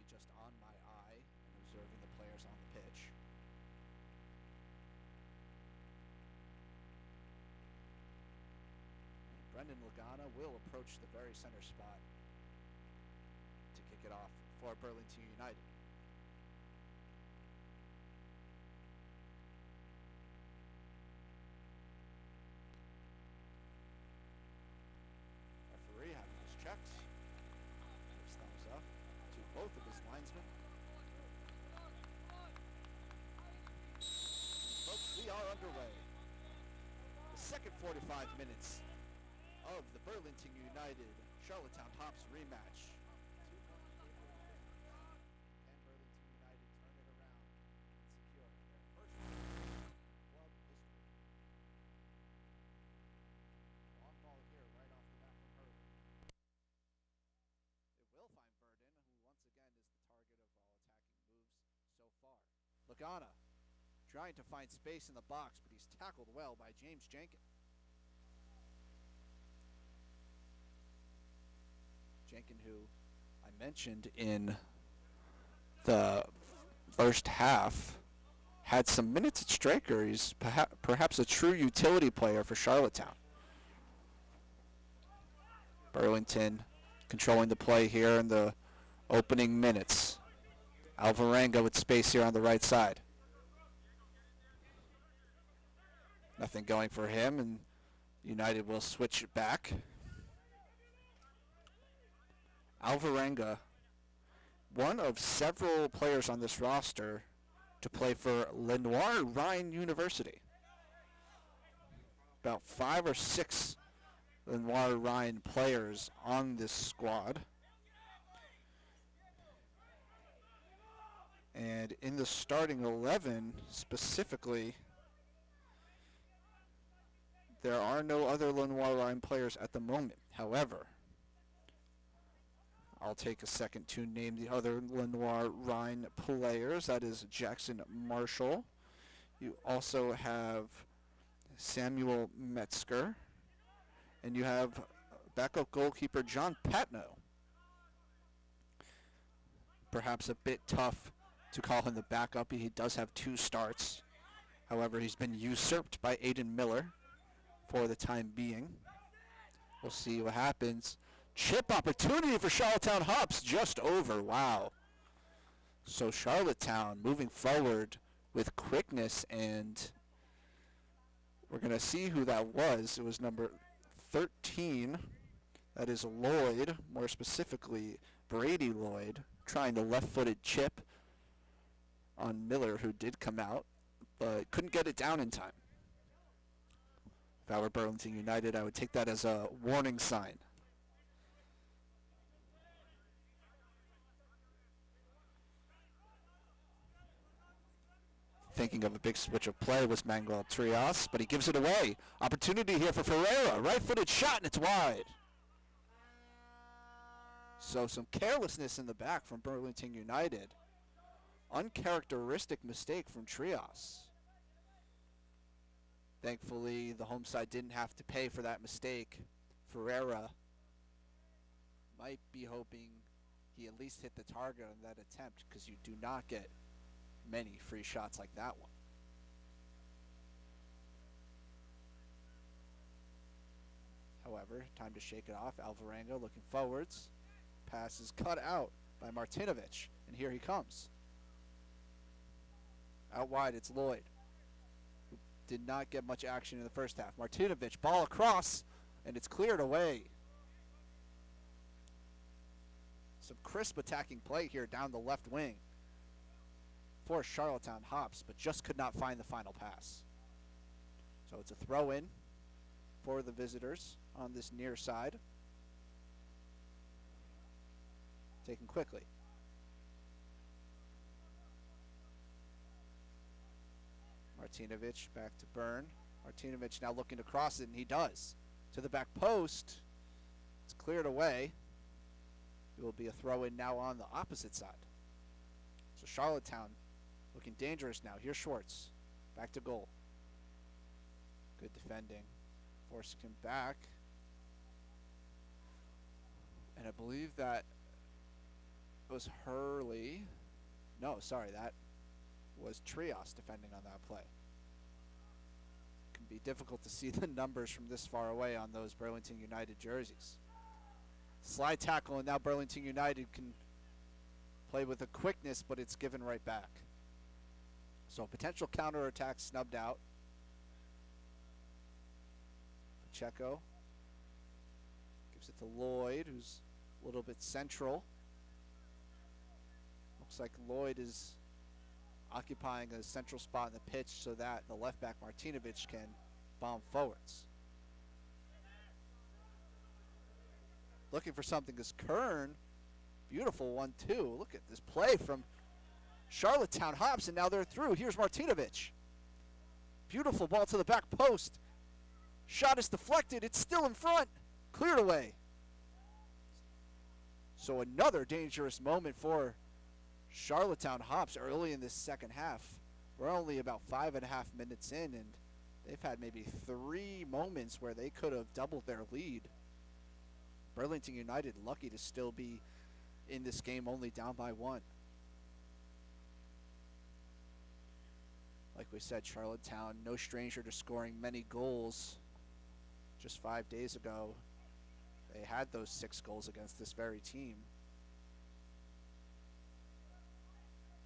Just on my eye and observing the players on the pitch. And Brendan Lagana will approach the very center spot to kick it off for Burlington United. Referee having his checks. Gives thumbs up to both of his linesmen. Folks, we are underway. The second 45 minutes of the Burlington United Charlottetown Hops rematch. Can Burlington United turn it around and secure their first club history? Long ball here right off the bat from Hurley. It will find Verdon, who once again is the target of all attacking moves so far. Lagana trying to find space in the box, but he's tackled well by James Jenkins. Jenkins, who I mentioned in the first half, had some minutes at striker. He's perhaps a true utility player for Charlottetown. Burlington controlling the play here in the opening minutes. Alvarenga with space here on the right side. Nothing going for him, and United will switch it back. Alvarenga one of several players on this roster to play for Lenoir Rhine University. About 5 or 6 Lenoir Rhine players on this squad. And in the starting 11 specifically, there are no other Lenoir Rhine players at the moment. However, I'll take a second to name the other Lenoir Rhine players. That is Jackson Marshall. You also have Samuel Metzger. And you have backup goalkeeper John Patno. Perhaps a bit tough to call him the backup. He does have 2 starts. However, he's been usurped by Aiden Miller for the time being. We'll see what happens. Chip opportunity for Charlottetown Hops, just over. Wow. So Charlottetown moving forward with quickness, and we're going to see who that was. It was number 13. That is Lloyd, more specifically Brady Lloyd, trying the left-footed chip on Miller, who did come out, but couldn't get it down in time. If I were Burlington United, I would take that as a warning sign. Thinking of a big switch of play was Manuel Trias, but he gives it away. Opportunity here for Ferreira. Right-footed shot, and it's wide. So some carelessness in the back from Burlington United. Uncharacteristic mistake from Trias. Thankfully, the home side didn't have to pay for that mistake. Ferreira might be hoping he at least hit the target on that attempt, because you do not get many free shots like that one. However, time to shake it off. Alvarenga looking forwards. Pass is cut out by Martinovic, and here he comes. Out wide, it's Lloyd, who did not get much action in the first half. Martinovic, ball across, and it's cleared away. Some crisp attacking play here down the left wing for Charlottetown Hops, but just could not find the final pass. So it's a throw-in for the visitors on this near side. Taken quickly. Martinovic back to Byrne. Martinovic now looking to cross it, and he does. To the back post. It's cleared away. It will be a throw-in now on the opposite side. So Charlottetown looking dangerous now. Here's Schwartz. Back to goal. Good defending. Forcing him back. And I believe that was Hurley. No, sorry, that was Trias defending on that play. It can be difficult to see the numbers from this far away on those Burlington United jerseys. Slide tackle, and now Burlington United can play with a quickness, but it's given right back. So potential counterattack snubbed out. Pacheco gives it to Lloyd, who's a little bit central. Looks like Lloyd is occupying a central spot in the pitch so that the left back Martinovic can bomb forwards. Looking for something is Kern. Beautiful 1-2. Look at this play from Charlottetown Hops, and now they're through. Here's Martinovic. Beautiful ball to the back post. Shot is deflected. It's still in front. Cleared away. So another dangerous moment for Charlottetown Hops early in this second half. We're only about 5.5 minutes in, and they've had maybe 3 moments where they could have doubled their lead. Burlington United lucky to still be in this game, only down by 1. Like we said, Charlottetown, no stranger to scoring many goals. Just 5 days ago, they had those 6 goals against this very team.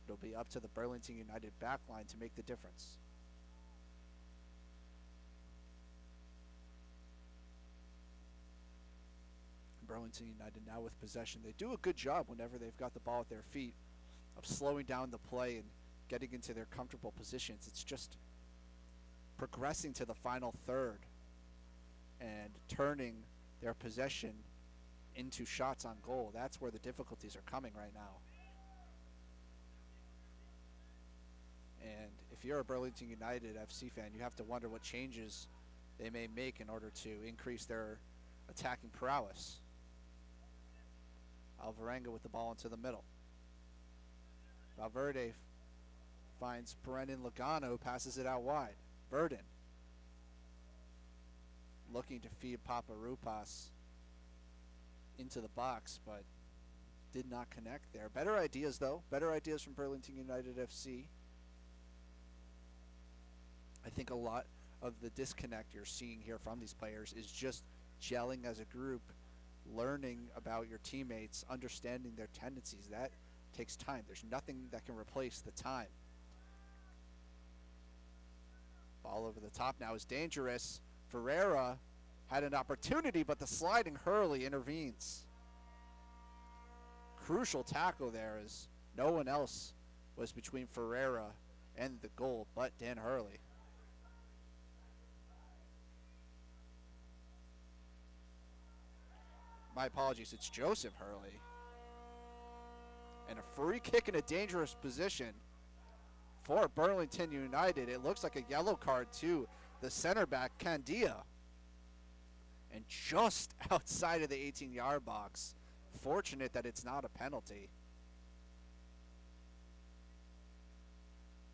It'll be up to the Burlington United backline to make the difference. Burlington United now with possession. They do a good job whenever they've got the ball at their feet of slowing down the play and getting into their comfortable positions. It's just progressing to the final third and turning their possession into shots on goal. That's where the difficulties are coming right now. And if you're a Burlington United FC fan, you have to wonder what changes they may make in order to increase their attacking prowess. Alvarenga with the ball into the middle. Valverde finds Brendan Logano, passes it out wide. Verdon looking to feed Paparoupas into the box, but did not connect there. Better ideas, though. Better ideas from Burlington United FC. I think a lot of the disconnect you're seeing here from these players is just gelling as a group, learning about your teammates, understanding their tendencies. That takes time. There's nothing that can replace the time. Ball over the top now is dangerous. Ferreira had an opportunity, but the sliding Hurley intervenes. Crucial tackle there, as no one else was between Ferreira and the goal but Dan Hurley. My apologies, it's Joseph Hurley. And a free kick in a dangerous position for Burlington United. It looks like a yellow card to the center back, Candia. And just outside of the 18-yard box. Fortunate that it's not a penalty.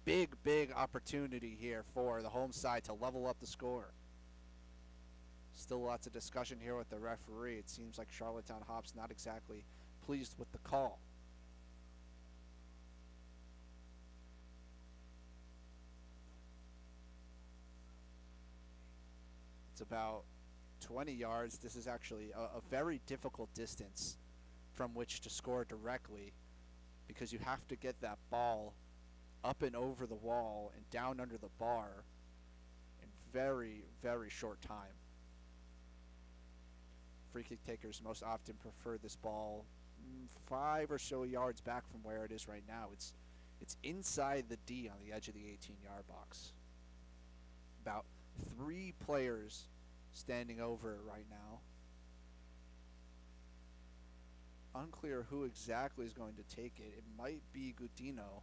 Big opportunity here for the home side to level up the score. Still lots of discussion here with the referee. It seems like Charlottetown Hops not exactly pleased with the call. It's about 20 yards. This is actually a very difficult distance from which to score directly, because you have to get that ball up and over the wall and down under the bar in very short time. Free kick takers most often prefer this ball 5 or so yards back from where it is right now. It's inside the D on the edge of the 18-yard box. About 3 players standing over it right now. Unclear who exactly is going to take it. It might be Gudino,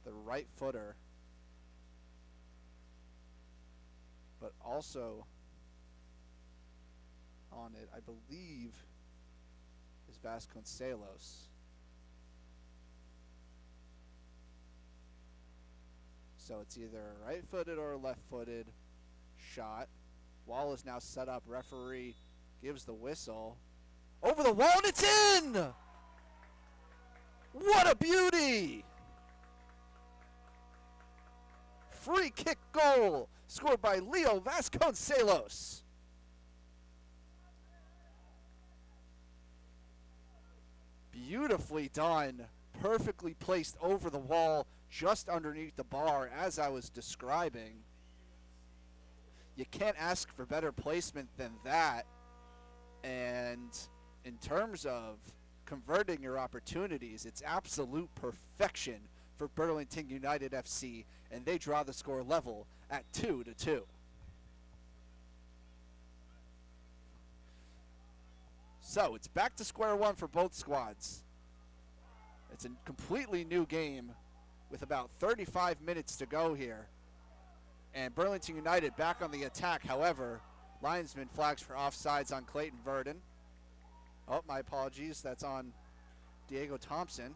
the right footer, but also on it, I believe, is Vasconcelos. So it's either a right-footed or a left-footed shot. Wall is now set up. Referee gives the whistle. Over the wall, and it's in! What a beauty! Free kick goal scored by Leo Vasconcelos. Beautifully done. Perfectly placed over the wall, just underneath the bar, as I was describing. You can't ask for better placement than that. And in terms of converting your opportunities, it's absolute perfection for Burlington United FC, and they draw the score level at 2-2. So it's back to square one for both squads. It's a completely new game with about 35 minutes to go here. And Burlington United back on the attack. However, linesman flags for offsides on Clayton Verdon. Oh, my apologies. That's on Diego Thompson.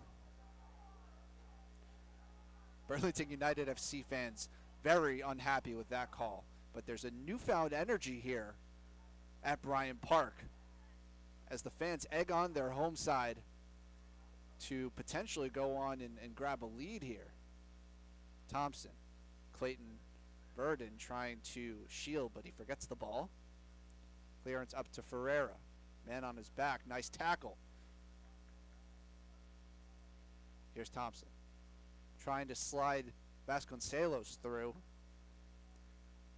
Burlington United FC fans very unhappy with that call. But there's a newfound energy here at Bryant Park as the fans egg on their home side to potentially go on and grab a lead here. Thompson, Clayton Verdon trying to shield, but he forgets the ball. Clearance up to Ferreira. Man on his back. Nice tackle. Here's Thompson. Trying to slide Vasconcelos through,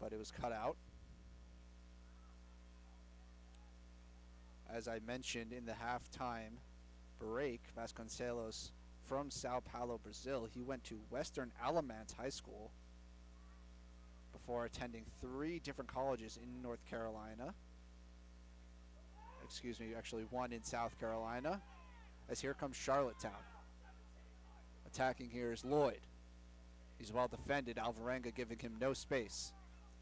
but it was cut out. As I mentioned in the halftime break, Vasconcelos from Sao Paulo, Brazil. He went to Western Alamance High School before attending 3 different colleges in North Carolina. Excuse me, actually one in South Carolina. As here comes Charlottetown. Attacking here is Lloyd. He's well defended. Alvarenga giving him no space.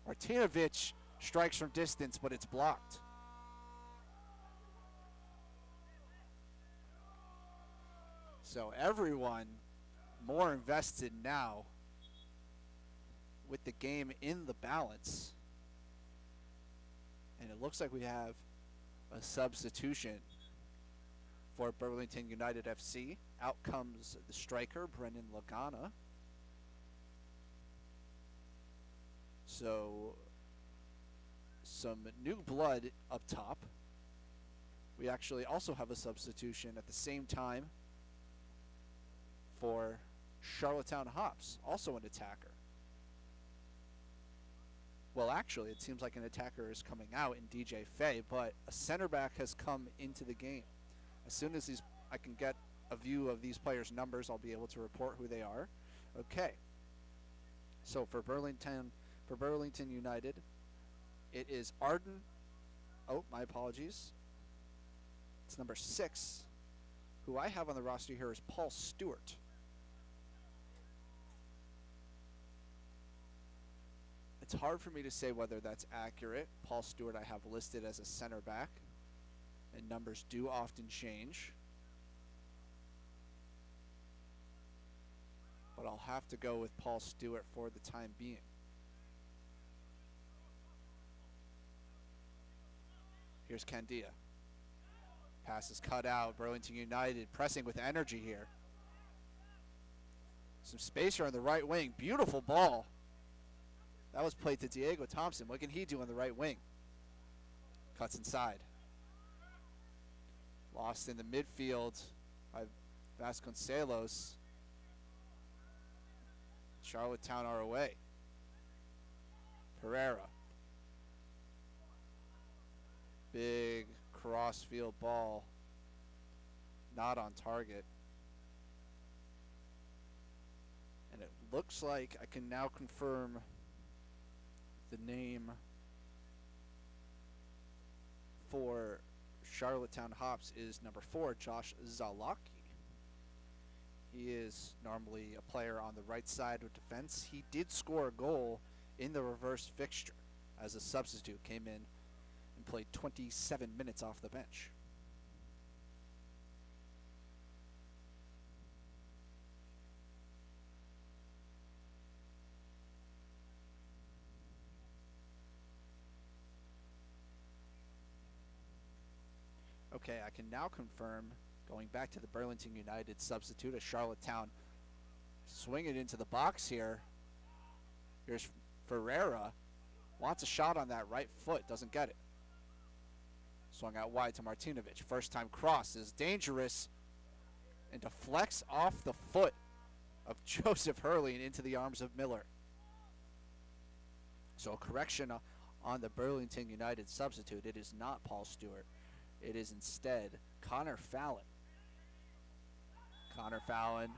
Martinovic strikes from distance, but it's blocked. So everyone more invested now with the game in the balance. And it looks like we have a substitution for Burlington United FC. Out comes the striker, Brennan Lagana. So some new blood up top. We actually also have a substitution at the same time for Charlottetown Hops, also an attacker. Well, actually, it seems like an attacker is coming out in DJ Fay, but a center back has come into the game. As soon as I can get a view of these players' numbers, I'll be able to report who they are. Okay. So for Burlington United, it is Arden. Oh, my apologies. It's number 6. Who I have on the roster here is Paul Stewart. It's hard for me to say whether that's accurate. Paul Stewart I have listed as a center back, and numbers do often change. But I'll have to go with Paul Stewart for the time being. Here's Candia. Pass is cut out. Burlington United pressing with energy here. Some space here on the right wing. Beautiful ball. That was played to Diego Thompson. What can he do on the right wing? Cuts inside. Lost in the midfield by Vasconcelos. Charlottetown are away. Pereira. Big cross-field ball. Not on target. And it looks like I can now confirm the name for Charlottetown Hops is number 4, Josh Zalaki. He is normally a player on the right side of defense. He did score a goal in the reverse fixture as a substitute. Came in and played 27 minutes off the bench. Okay, I can now confirm, going back to the Burlington United substitute, a Charlottetown swing it into the box here. Here's Ferreira. Wants a shot on that right foot, doesn't get it. Swung out wide to Martinovic. First time cross is dangerous and deflects off the foot of Joseph Hurley and into the arms of Miller. So a correction on the Burlington United substitute. It is not Paul Stewart. It is instead Connor Fallon. Connor Fallon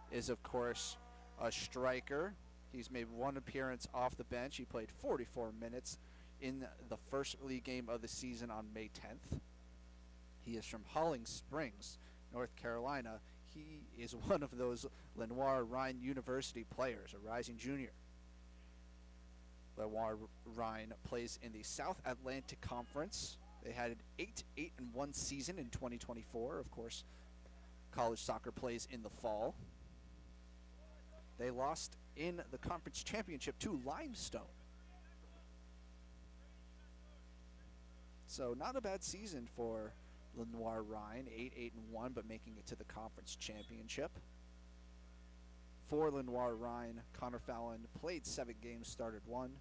is, of course, a striker. He's made one appearance off the bench. He played 44 minutes in the first league game of the season on May 10th. He is from Holling Springs, North Carolina. He is one of those Lenoir Rhine University players, a rising junior. Lenoir Rhine plays in the South Atlantic Conference. They had an 8-8-1 season in 2024. Of course, college soccer plays in the fall. They lost in the conference championship to Limestone. So not a bad season for Lenoir Rhine, 8-8-1, but making it to the conference championship. For Lenoir Rhine, Connor Fallon played 7 games, started 1,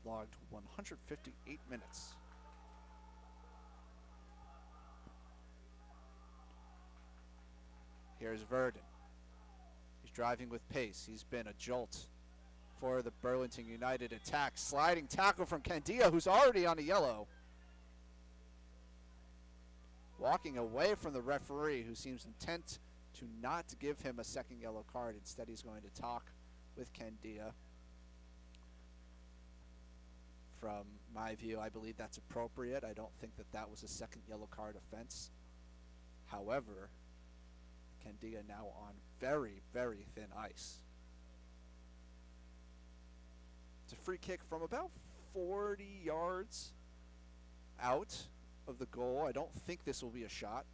logged 158 minutes. Here's Verdon. He's driving with pace. He's been a jolt for the Burlington United attack. Sliding tackle from Candia, who's already on a yellow. walking away from the referee, who seems intent to not give him a second yellow card. Instead, he's going to talk with Candia. From my view, I believe that's appropriate. I don't think that that was a second yellow card offense. However, Candia now on very, very thin ice. It's a free kick from about 40 yards out of the goal. I don't think this will be a shot.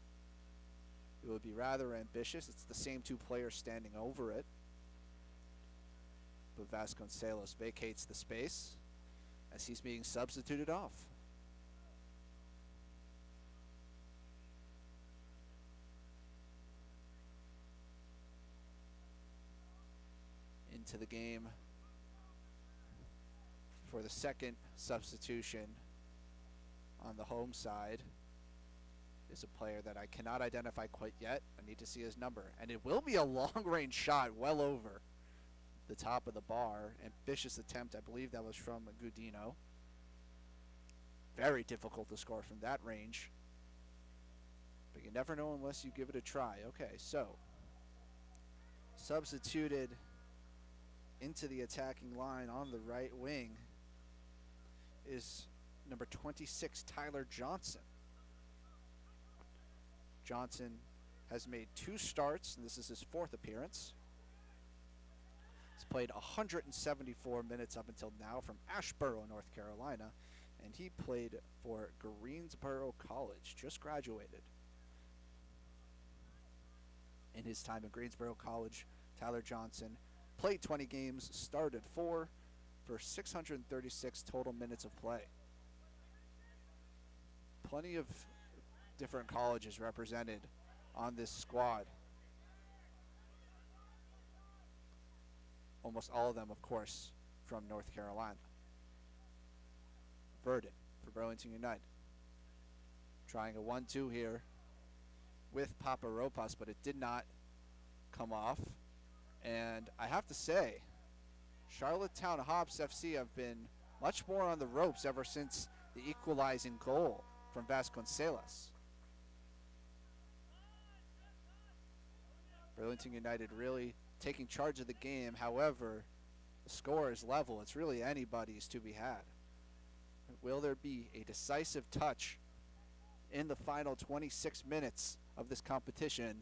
It would be rather ambitious. It's the same two players standing over it. But Vasconcelos vacates the space as he's being substituted off. Into the game for the second substitution on the home side is a player that I cannot identify quite yet. I need to see his number. And it will be a long-range shot well over the top of the bar. Ambitious attempt. I believe that was from Gudino. Very difficult to score from that range. But you never know unless you give it a try. Okay, so substituted into the attacking line on the right wing is number 26, Tyler Johnson. Johnson has made 2 starts, and this is his 4th appearance. He's played 174 minutes up until now from Asheboro, North Carolina, and he played for Greensboro College, just graduated. In his time at Greensboro College, Tyler Johnson played 20 games, started 4 for 636 total minutes of play. Plenty of different colleges represented on this squad. Almost all of them, of course, from North Carolina. Verdon for Burlington United. Trying a 1-2 here with Paparopas, but it did not come off. And I have to say, Charlottetown Hops FC have been much more on the ropes ever since the equalizing goal from Vasconcelos. Burlington United really taking charge of the game. However, the score is level. It's really anybody's to be had. Will there be a decisive touch in the final 26 minutes of this competition,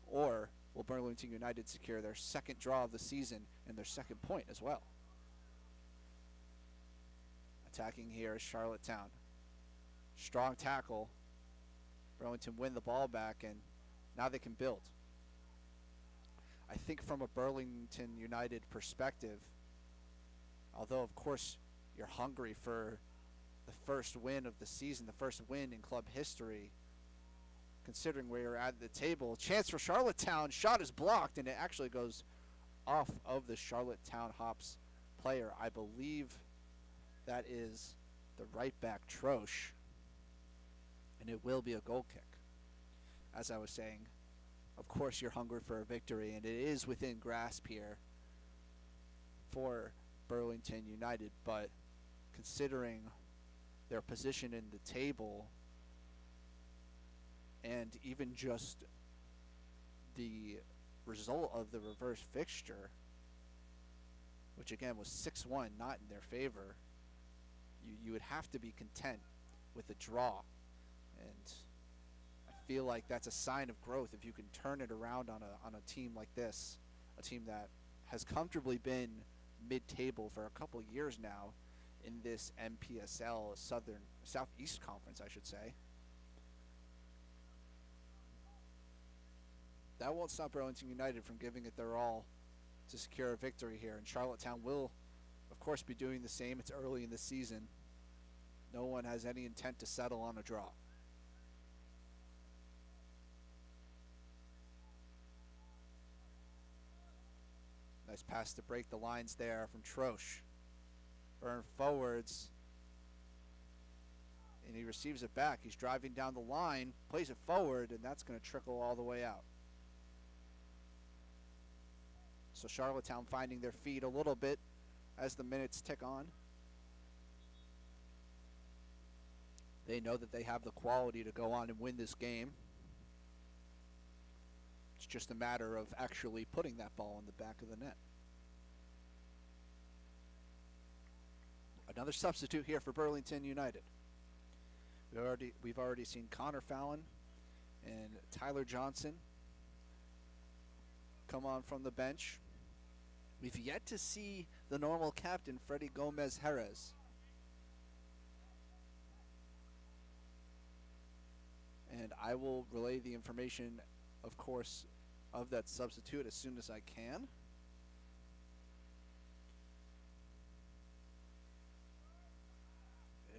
or will Burlington United secure their second draw of the season and their second point as well? Attacking here is Charlottetown. Strong tackle. Burlington win the ball back, and now they can build. I think from a Burlington United perspective, although of course you're hungry for the first win of the season, the first win in club history, considering where you're at the table, chance for Charlottetown, shot is blocked, and it actually goes off of the Charlottetown Hops player. I believe that is the right back Troche, and it will be a goal kick. As I was saying, of course you're hungry for a victory, and it is within grasp here for Burlington United, but considering their position in the table and even just the result of the reverse fixture, which again was 6-1, not in their favor, you would have to be content with a draw. And I feel like that's a sign of growth if you can turn it around on a team like this, a team that has comfortably been mid-table for a couple years now in this MPSL Southeast Conference, I should say. That won't stop Burlington United from giving it their all to secure a victory here, and Charlottetown will, of course, be doing the same. It's early in the season. No one has any intent to settle on a draw. Nice pass to break the lines there from Troche. Burn forwards, and he receives it back. He's driving down the line, plays it forward, and that's going to trickle all the way out. So Charlottetown finding their feet a little bit as the minutes tick on. They know that they have the quality to go on and win this game. It's just a matter of actually putting that ball in the back of the net. Another substitute here for Burlington United. We've already seen Connor Fallon and Tyler Johnson come on from the bench. We've yet to see the normal captain, Freddy Gomez Jerez. And I will relay the information, of course, of that substitute as soon as I can.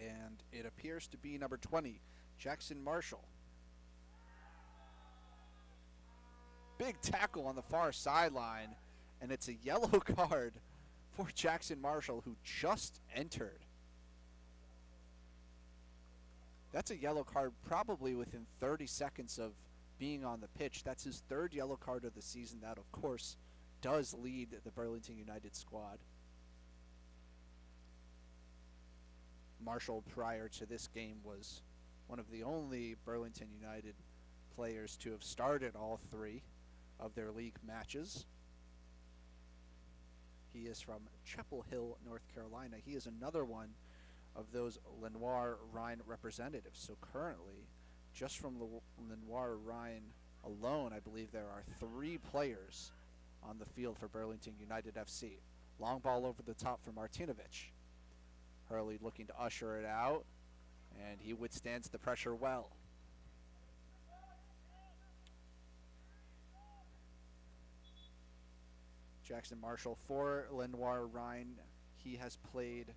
And it appears to be number 20, Jackson Marshall. Big tackle on the far sideline, and it's a yellow card for Jackson Marshall, who just entered. That's a yellow card probably within 30 seconds of being on the pitch. That's his third yellow card of the season. That, of course, does lead the Burlington United squad. Marshall, prior to this game, was one of the only Burlington United players to have started all three of their league matches. He is from Chapel Hill, North Carolina. He is another one of those Lenoir Rhine representatives. So currently, just from Lenoir Rhine alone, I believe there are 3 players on the field for Burlington United FC. Long ball over the top for Martinovic. Hurley looking to usher it out, and he withstands the pressure well. Jackson Marshall for Lenoir Rhine. He has played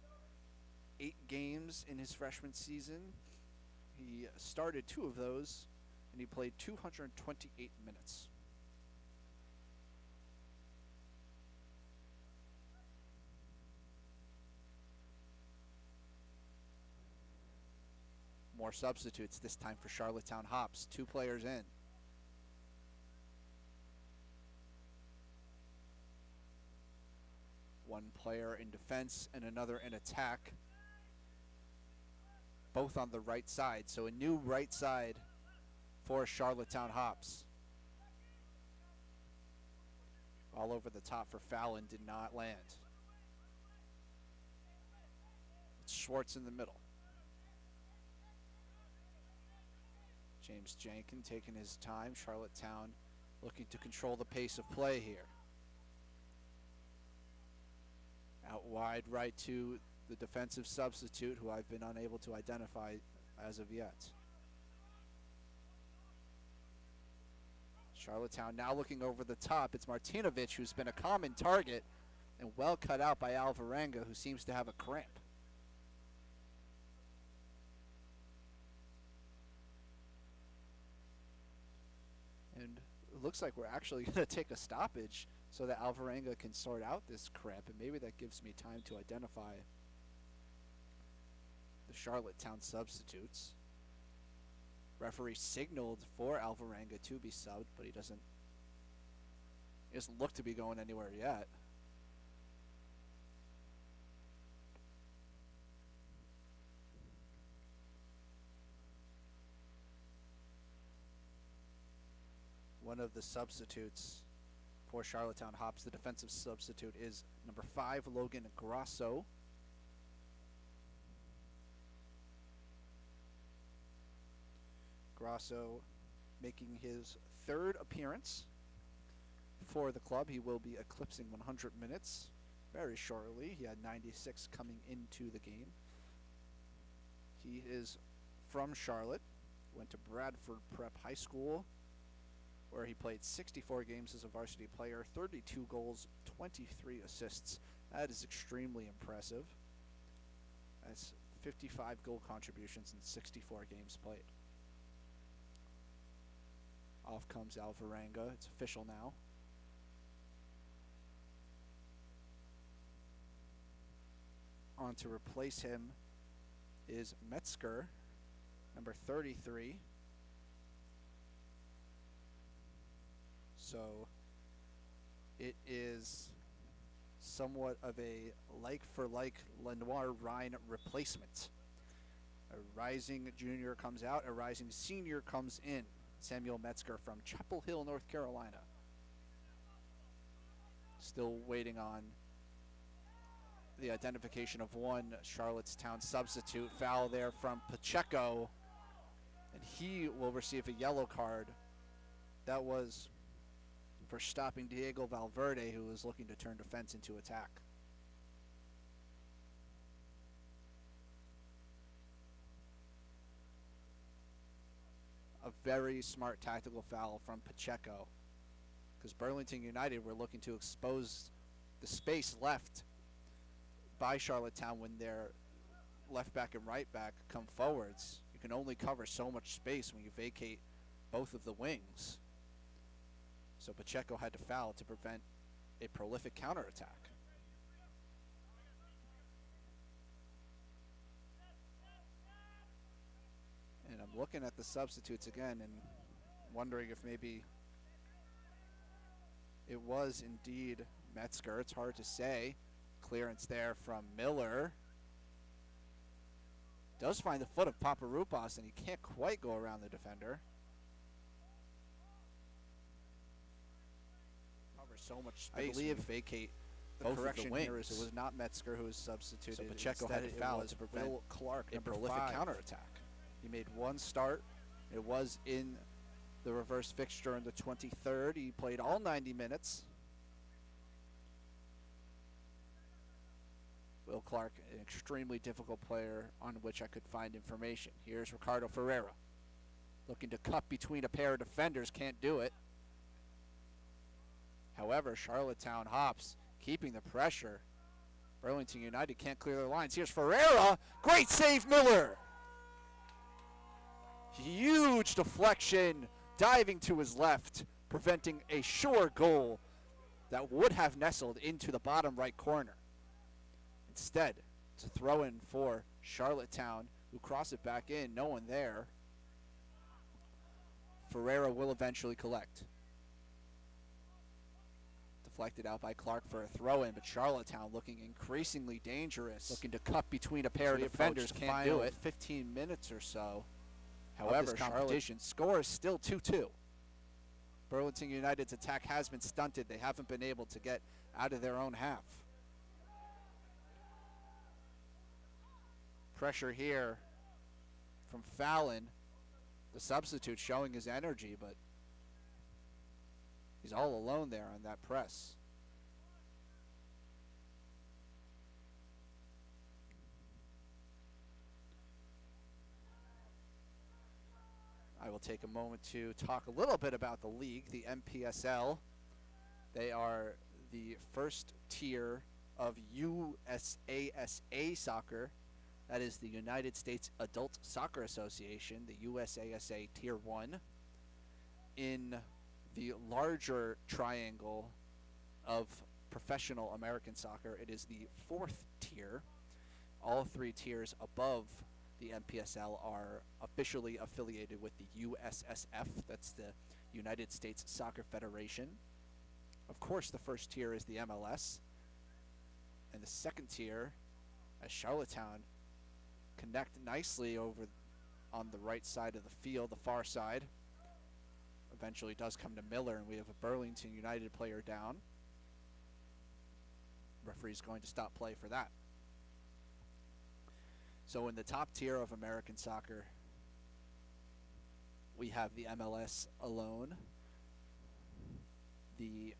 8 games in his freshman season. He started 2 of those, and he played 228 minutes. More substitutes, this time for Charlottetown Hops. 2 players in. One player in defense and another in attack. Both on the right side. So a new right side for Charlottetown Hops. All over the top for Fallon, did not land. It's Schwartz in the middle. James Jankin taking his time. Charlottetown looking to control the pace of play here. Out wide right to the defensive substitute, who I've been unable to identify as of yet. Charlottetown now looking over the top. It's Martinovic, who's been a common target and well cut out by Alvarenga, who seems to have a cramp. And it looks like we're actually going to take a stoppage so that Alvarenga can sort out this cramp, and maybe that gives me time to identify the Charlottetown substitutes. Referee signaled for Alvarenga to be subbed, but he doesn't look to be going anywhere yet. One of the substitutes for Charlottetown Hops, the defensive substitute, is number 5, Logan Grosso. Grosso making his 3rd appearance for the club. He will be eclipsing 100 minutes very shortly. He had 96 coming into the game. He is from Charlotte, went to Bradford Prep High School, where he played 64 games as a varsity player, 32 goals, 23 assists. That is extremely impressive. That's 55 goal contributions in 64 games played. Off comes Alvarenga. It's official now. On to replace him is Metzger, number 33. So it is somewhat of a like-for-like Lenoir Rhine replacement. A rising junior comes out, a rising senior comes in. Samuel Metzger from Chapel Hill, North Carolina. Still waiting on the identification of one Charlottetown substitute. Foul there from Pacheco, and he will receive a yellow card. That was for stopping Diego Valverde, who was looking to turn defense into attack. A very smart tactical foul from Pacheco, because Burlington United were looking to expose the space left by Charlottetown when their left back and right back come forwards. You can only cover so much space when you vacate both of the wings. So Pacheco had to foul to prevent a prolific counterattack. And I'm looking at the substitutes again and wondering if maybe it was indeed Metzger. It's hard to say. Clearance there from Miller. Does find the foot of Paparoupas, and he can't quite go around the defender. Cover so much space. I believe vacate the both correction of the wings. Here is it was not Metzger who was substituted. So Pacheco had to foul to prevent Will Clark, a prolific counterattack. He made one start. It was in the reverse fixture in the 23rd. He played all 90 minutes. Will Clark, an extremely difficult player on which I could find information. Here's Ricardo Ferreira. Looking to cut between a pair of defenders, can't do it. However, Charlottetown hops, keeping the pressure. Burlington United can't clear their lines. Here's Ferreira. Great save, Miller. Huge deflection, diving to his left, preventing a sure goal that would have nestled into the bottom right corner. Instead, it's a throw-in for Charlottetown, who cross it back in, no one there. Ferreira will eventually collect. Deflected out by Clark for a throw-in, but Charlottetown looking increasingly dangerous. Looking to cut between a pair of defenders, can't do it. 15 minutes or so. However, Charlotte's score is still 2-2. Burlington United's attack has been stunted. They haven't been able to get out of their own half. Pressure here from Fallon, the substitute, showing his energy, but he's all alone there on that press. I will take a moment to talk a little bit about the league, the MPSL. They are the first tier of USASA soccer. That is the United States Adult Soccer Association, the USASA Tier 1. In the larger triangle of professional American soccer, it is the fourth tier. All three tiers above the MPSL are officially affiliated with the USSF, that's the United States Soccer Federation. Of course, the first tier is the MLS. And the second tier, as Charlottetown connect nicely over on the right side of the field, the far side. Eventually does come to Miller, and we have a Burlington United player down. Referee's going to stop play for that. So in the top tier of American soccer, we have the MLS alone. The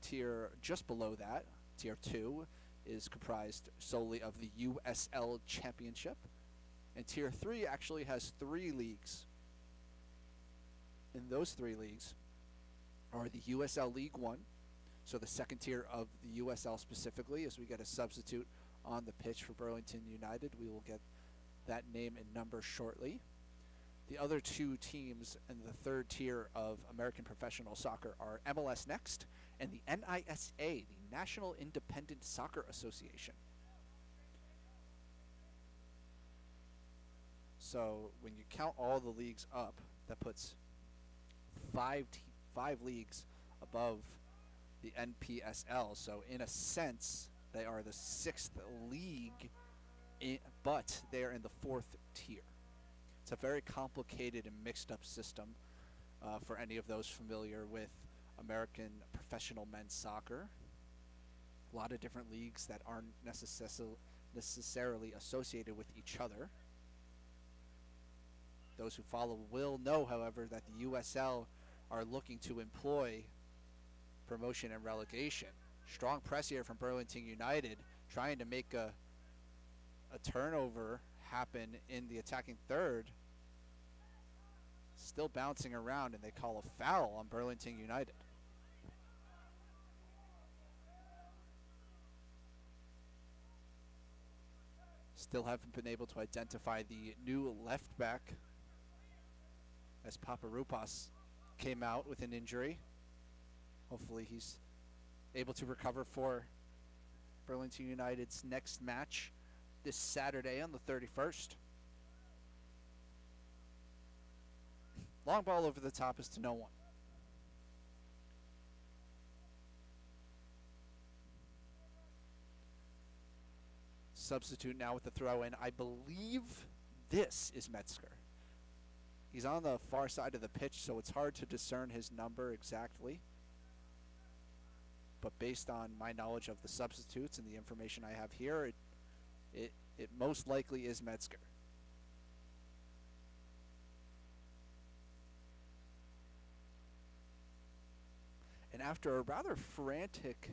tier just below that, tier 2, is comprised solely of the USL Championship. And tier 3 actually has 3 leagues. And those 3 leagues are the USL League 1, so the second tier of the USL specifically, as we get a substitute on the pitch for Burlington United. We will get that name and number shortly. The other 2 teams in the third tier of American professional soccer are MLS Next and the NISA, the National Independent Soccer Association. So when you count all the leagues up, that puts 5 leagues above the NPSL. So in a sense, they are the 6th league but they are in the 4th tier. It's a very complicated and mixed up system for any of those familiar with American professional men's soccer. A lot of different leagues that aren't necessarily associated with each other. Those who follow will know, however, that the USL are looking to employ promotion and relegation. Strong press here from Burlington United, trying to make a turnover happen in the attacking third. Still bouncing around, and they call a foul on Burlington United. Still haven't been able to identify the new left back, as Paparoupas came out with an injury. Hopefully he's able to recover for Burlington United's next match this Saturday on the 31st. Long ball over the top is to no one. Substitute now with the throw in. I believe this is Metzger. He's on the far side of the pitch, so it's hard to discern his number exactly. But based on my knowledge of the substitutes and the information I have here, it most likely is Metzger. And after a rather frantic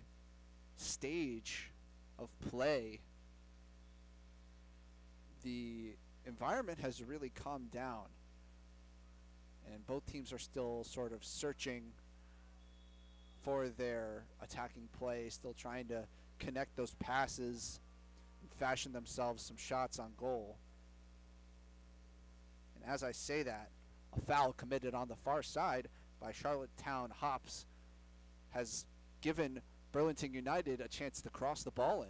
stage of play, the environment has really calmed down. And both teams are still sort of searching for their attacking play, still trying to connect those passes and fashion themselves some shots on goal. And as I say that, a foul committed on the far side by Charlottetown Hops has given Burlington United a chance to cross the ball in.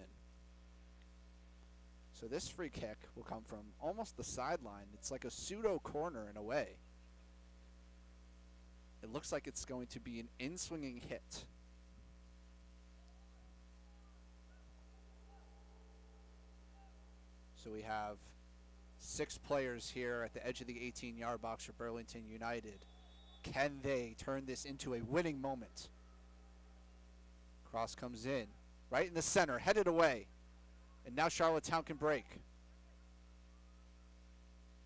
So this free kick will come from almost the sideline. It's like a pseudo corner in a way. It looks like it's going to be an in-swinging hit. So we have 6 players here at the edge of the 18-yard box for Burlington United. Can they turn this into a winning moment? Cross comes in, right in the center, headed away. And now Charlottetown can break.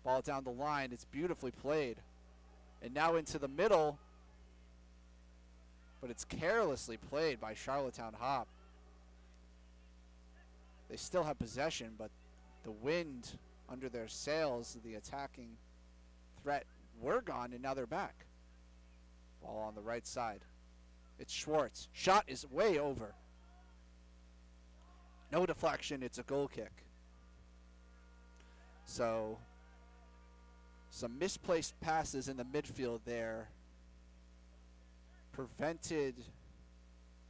Ball down the line, it's beautifully played. And now into the middle, but it's carelessly played by Charlottetown Hop. They still have possession, but the wind under their sails, the attacking threat, were gone, and now they're back. Ball on the right side. It's Schwartz. Shot is way over. No deflection, it's a goal kick. So, some misplaced passes in the midfield there prevented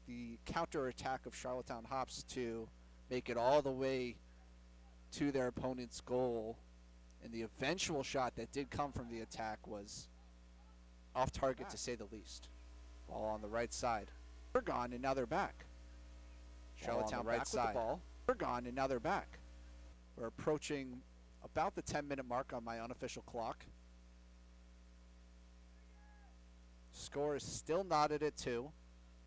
the counterattack of Charlottetown Hops to make it all the way to their opponent's goal. And the eventual shot that did come from the attack was off target, to say the least. Ball on the right side. They're gone, and now they're back. Charlottetown right side. With the ball. They're gone, and now they're back. We're approaching about the 10-minute mark on my unofficial clock. Score is still knotted at 2.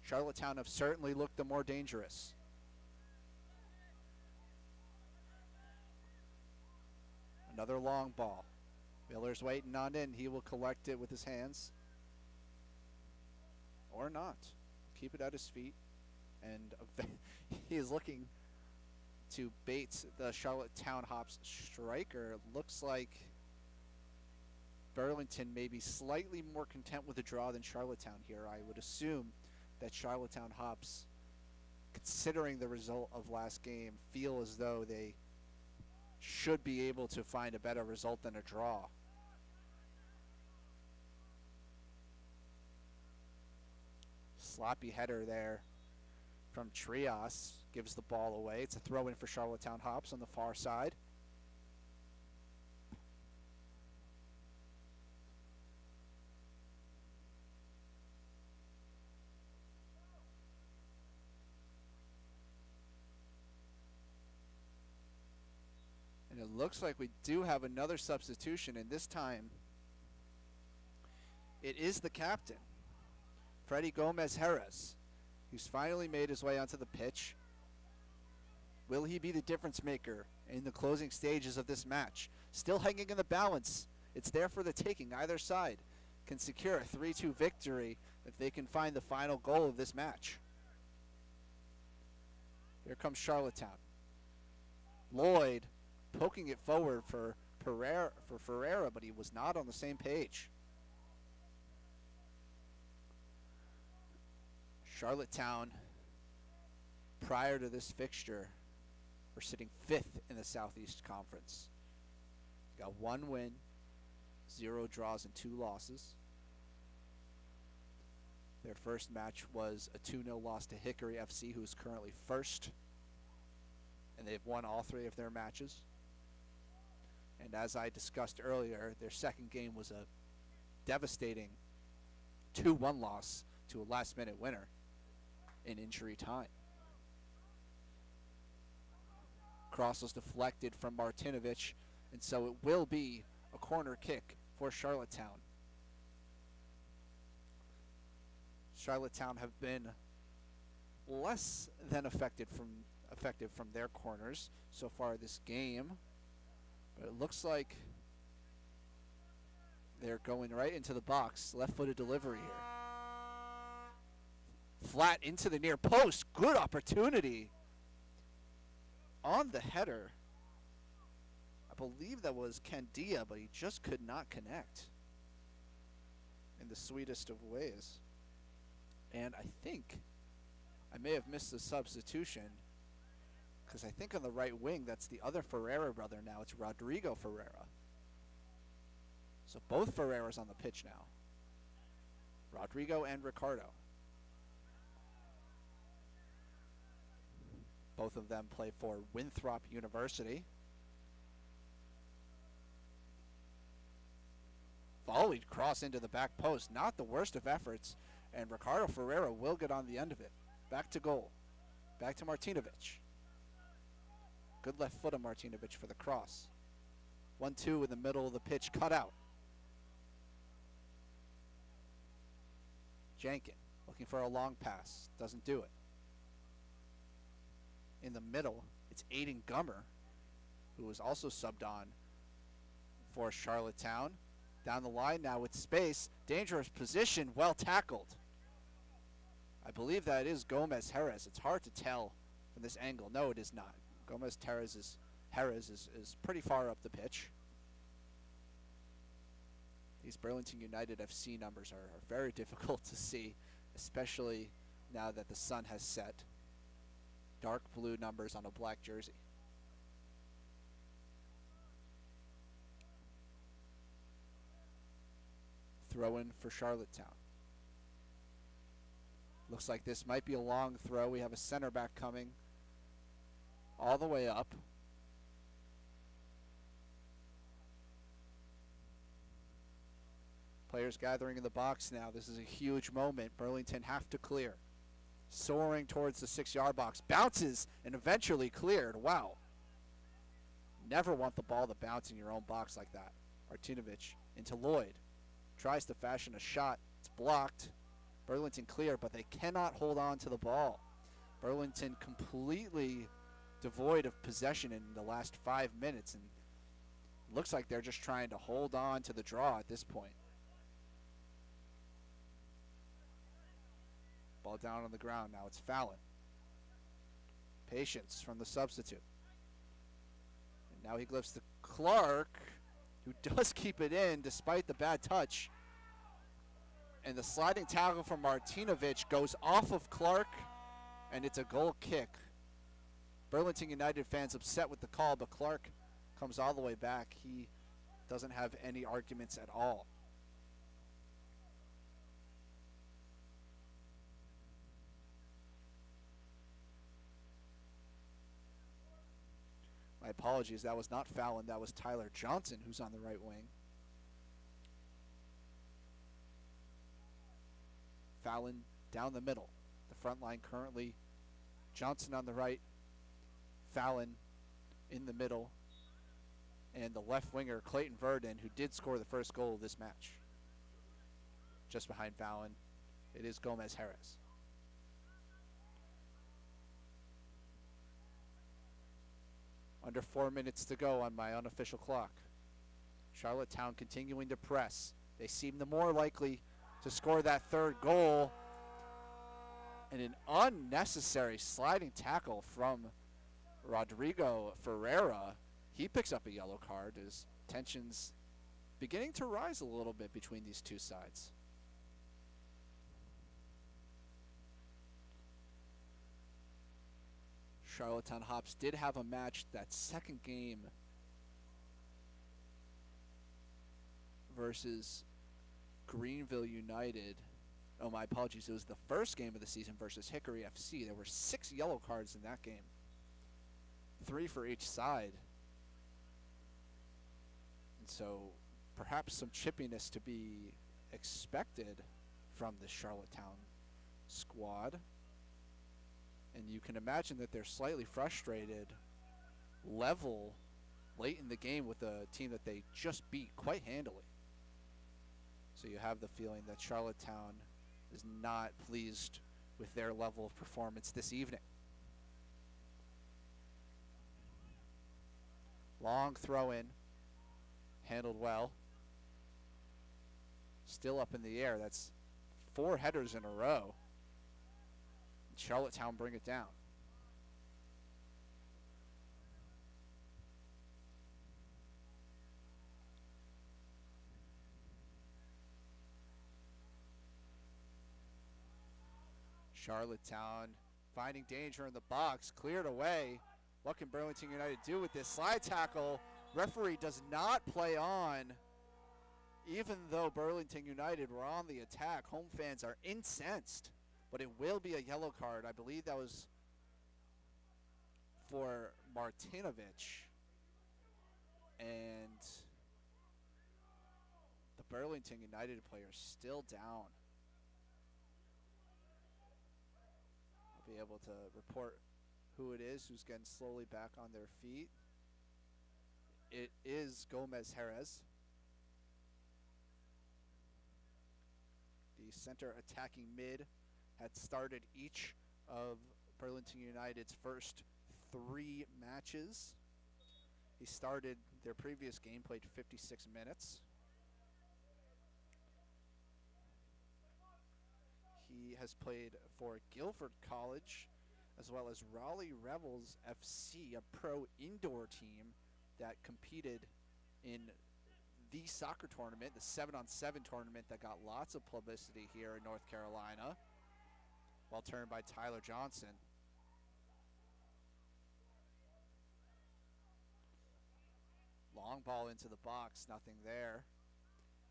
Charlottetown have certainly looked the more dangerous. Another long ball. Miller's waiting on it, and he will collect it with his hands. Or not. Keep it at his feet. And he is looking to bait the Charlottetown Hops striker. Looks like Burlington may be slightly more content with a draw than Charlottetown here. I would assume that Charlottetown Hops, considering the result of last game, feel as though they should be able to find a better result than a draw. Sloppy header there from Trias. Gives the ball away. It's a throw in for Charlottetown Hops on the far side. And it looks like we do have another substitution, and this time it is the captain, Freddie Gomez Jerez, who's finally made his way onto the pitch. Will he be the difference maker in the closing stages of this match? Still hanging in the balance. It's there for the taking. Either side can secure a 3-2 victory if they can find the final goal of this match. Here comes Charlottetown. Lloyd poking it forward for Ferreira, but he was not on the same page. Charlottetown, prior to this fixture, were sitting 5th in the Southeast Conference. Got 1 win, 0 draws, and 2 losses. Their first match was a 2-0 loss to Hickory FC, who is currently 1st. And they've won all 3 of their matches. And as I discussed earlier, their second game was a devastating 2-1 loss to a last-minute winner in injury time. Cross was deflected from Martinovic, and so it will be a corner kick for Charlottetown. Charlottetown have been less than effective from their corners so far this game, but it looks like they're going right into the box. Left-footed delivery here. Flat into the near post. Good opportunity on the header. I believe that was Candia, but he just could not connect in the sweetest of ways. And I think I may have missed the substitution, because I think on the right wing, that's the other Ferreira brother now. It's Rodrigo Ferreira. So both Ferreiras on the pitch now. Rodrigo and Ricardo. Both of them play for Winthrop University. Volleyed cross into the back post. Not the worst of efforts. And Ricardo Ferreira will get on the end of it. Back to goal. Back to Martinovic. Good left foot of Martinovic for the cross. 1-2 in the middle of the pitch. Cut out. Jankin looking for a long pass. Doesn't do it. In the middle, it's Aiden Gummer, who was also subbed on for Charlottetown. Down the line now with space. Dangerous position. Well tackled. I believe that is Gomez Jerez. It's hard to tell from this angle. No, it is not. Gomez Jerez is pretty far up the pitch. These Burlington United FC numbers are very difficult to see, especially now that the sun has set. Dark blue numbers on a black jersey. Throw in for Charlottetown. Looks like this might be a long throw. We have a center back coming all the way up. Players gathering in the box now. This is a huge moment. Burlington have to clear. Soaring towards the 6-yard box. Bounces and eventually cleared. Wow. Never want the ball to bounce in your own box like that. Martinovic into Lloyd. Tries to fashion a shot. It's blocked. Burlington clear, but they cannot hold on to the ball. Burlington completely devoid of possession in the last 5 minutes, and looks like they're just trying to hold on to the draw at this point. Ball down on the ground. Now it's Fallon. Patience from the substitute. And now he lifts to Clark, who does keep it in despite the bad touch. And the sliding tackle from Martinovic goes off of Clark, and it's a goal kick. Burlington United fans upset with the call, but Clark comes all the way back. He doesn't have any arguments at all. My apologies, that was not Fallon, that was Tyler Johnson who's on the right wing. Fallon down the middle. The front line currently Johnson on the right, Fallon in the middle, and the left winger, Clayton Verdon, who did score the first goal of this match. Just behind Fallon, it is Gomez Harris. Under 4 minutes to go on my unofficial clock. Charlottetown continuing to press. They seem the more likely to score that third goal. And an unnecessary sliding tackle from Rodrigo Ferreira. He picks up a yellow card as tensions beginning to rise a little bit between these two sides. Charlottetown Hops did have a match that second game versus Greenville United. Oh, my apologies. It was the first game of the season versus Hickory FC. There were 6 yellow cards in that game. 3 for each side. And so perhaps some chippiness to be expected from the Charlottetown squad. And you can imagine that they're slightly frustrated, level late in the game with a team that they just beat quite handily. So you have the feeling that Charlottetown is not pleased with their level of performance this evening. Long throw in, handled well. Still up in the air. That's 4 headers in a row. Charlottetown bring it down. Charlottetown finding danger in the box, cleared away. What can Burlington United do with this slide tackle? Referee does not play on. Even though Burlington United were on the attack, home fans are incensed. But it will be a yellow card. I believe that was for Martinovic. And the Burlington United player is still down. I'll be able to report who it is who's getting slowly back on their feet. It is Gomez Jerez. The center attacking mid had started each of Burlington United's first 3 matches. He started their previous game, played 56 minutes. He has played for Guilford College as well as Raleigh Rebels FC, a pro indoor team that competed in the soccer tournament, the 7-on-7 tournament that got lots of publicity here in North Carolina. Well turned by Tyler Johnson. Long ball into the box, nothing there.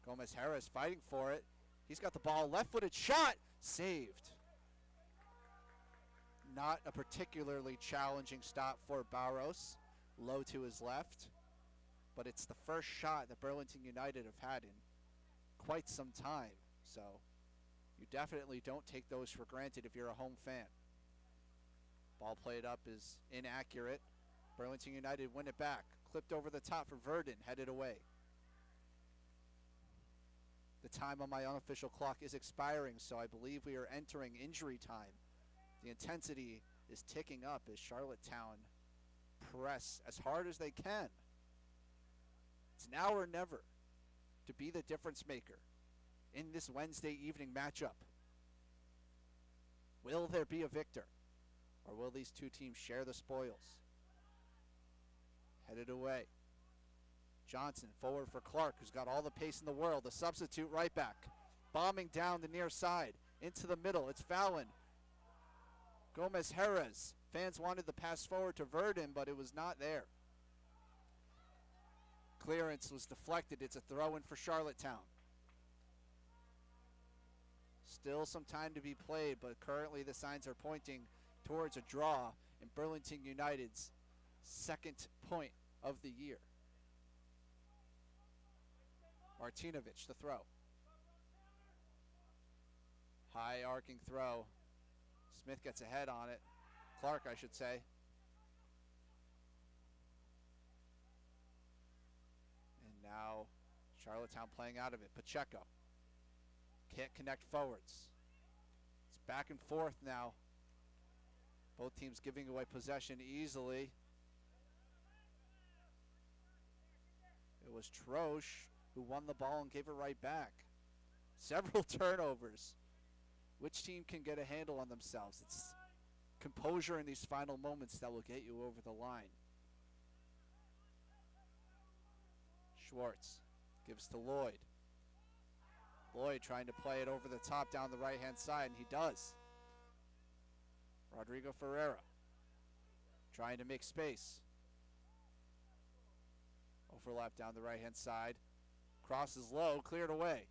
Gomez Harris fighting for it. He's got the ball, left-footed shot, saved. Not a particularly challenging stop for Barros, low to his left. But it's the first shot that Burlington United have had in quite some time. So you definitely don't take those for granted if you're a home fan. Ball played up is inaccurate. Burlington United win it back. Clipped over the top for Verdon, headed away. The time on my unofficial clock is expiring, so I believe we are entering injury time. The intensity is ticking up as Charlottetown press as hard as they can. It's now or never to be the difference maker in this Wednesday evening matchup. Will there be a victor, or will these two teams share the spoils? Headed away. Johnson forward for Clark, who's got all the pace in the world. The substitute right back. Bombing down the near side. Into the middle. It's Fallon. Gomez Jerez. Fans wanted the pass forward to Verdon, but it was not there. Clearance was deflected. It's a throw-in for Charlottetown. Still some time to be played, but currently the signs are pointing towards a draw in Burlington United's second point of the year. Martinovic, the throw. High arcing throw. Smith gets ahead on it. Clark, I should say. Charlottetown playing out of it. Pacheco can't connect forwards. It's back and forth now. Both teams giving away possession easily. It was Troche who won the ball and gave it right back. Several turnovers. Which team can get a handle on themselves? It's composure in these final moments that will get you over the line. Schwartz gives to Lloyd. Lloyd trying to play it over the top down the right-hand side, and he does. Rodrigo Ferreira trying to make space. Overlap down the right-hand side. Crosses low, cleared away.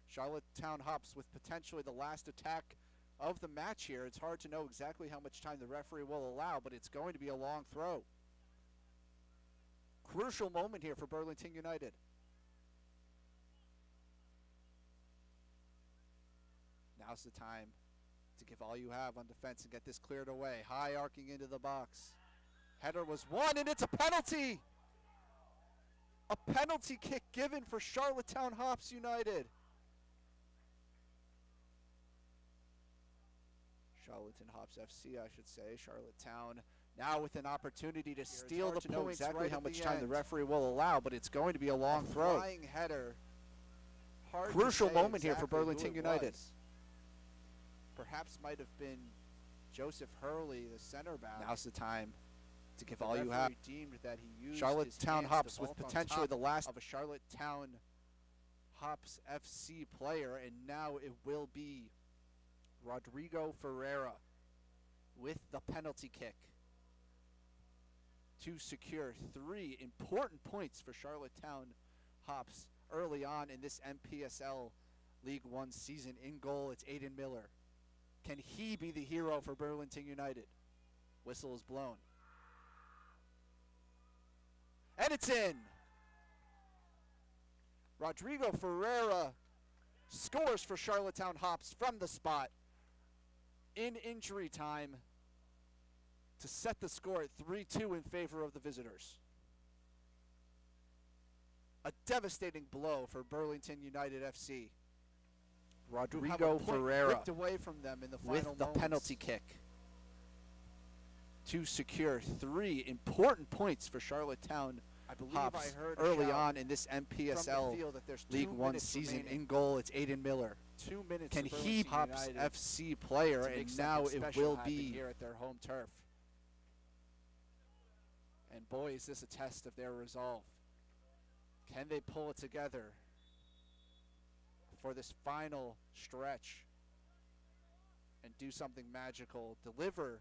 Charlottetown Hops with potentially the last attack of the match here. It's hard to know exactly how much time the referee will allow, but it's going to be a long throw. Crucial moment here for Burlington United. Now's the time to give all you have on defense and get this cleared away. High arcing into the box. Header was won, and it's a penalty. A penalty kick given for Charlottetown Hops United. Charlottetown Hops FC, I should say. Charlottetown now with an opportunity to steal the points. Exactly how much time the referee will allow, but it's going to be a long throw. Flying header. Crucial moment here for Burlington United. Perhaps might have been Joseph Hurley, the center back. Now's the time to give all you have. Deemed that he used Charlottetown Hops with potentially the last of a Charlottetown Hops FC player, and now it will be Rodrigo Ferreira with the penalty kick to secure 3 important points for Charlottetown Hops early on in this MPSL League One season. In goal, it's Aiden Miller. Can he be the hero for Burlington United? Whistle is blown. And it's in. Rodrigo Ferreira scores for Charlottetown Hops from the spot in injury time to set the score at 3-2 in favor of the visitors. A devastating blow for Burlington United FC. Rodrigo Ferreira ripped away from them in the final with the penalty kick to secure 3 important points for Charlottetown Hops early on in this MPSL League One season. Remaining. In goal, it's Aiden Miller. 2 minutes. Can he be Hops FC player? And now it will be here at their home turf. And boy, is this a test of their resolve. Can they pull it together for this final stretch and do something magical, deliver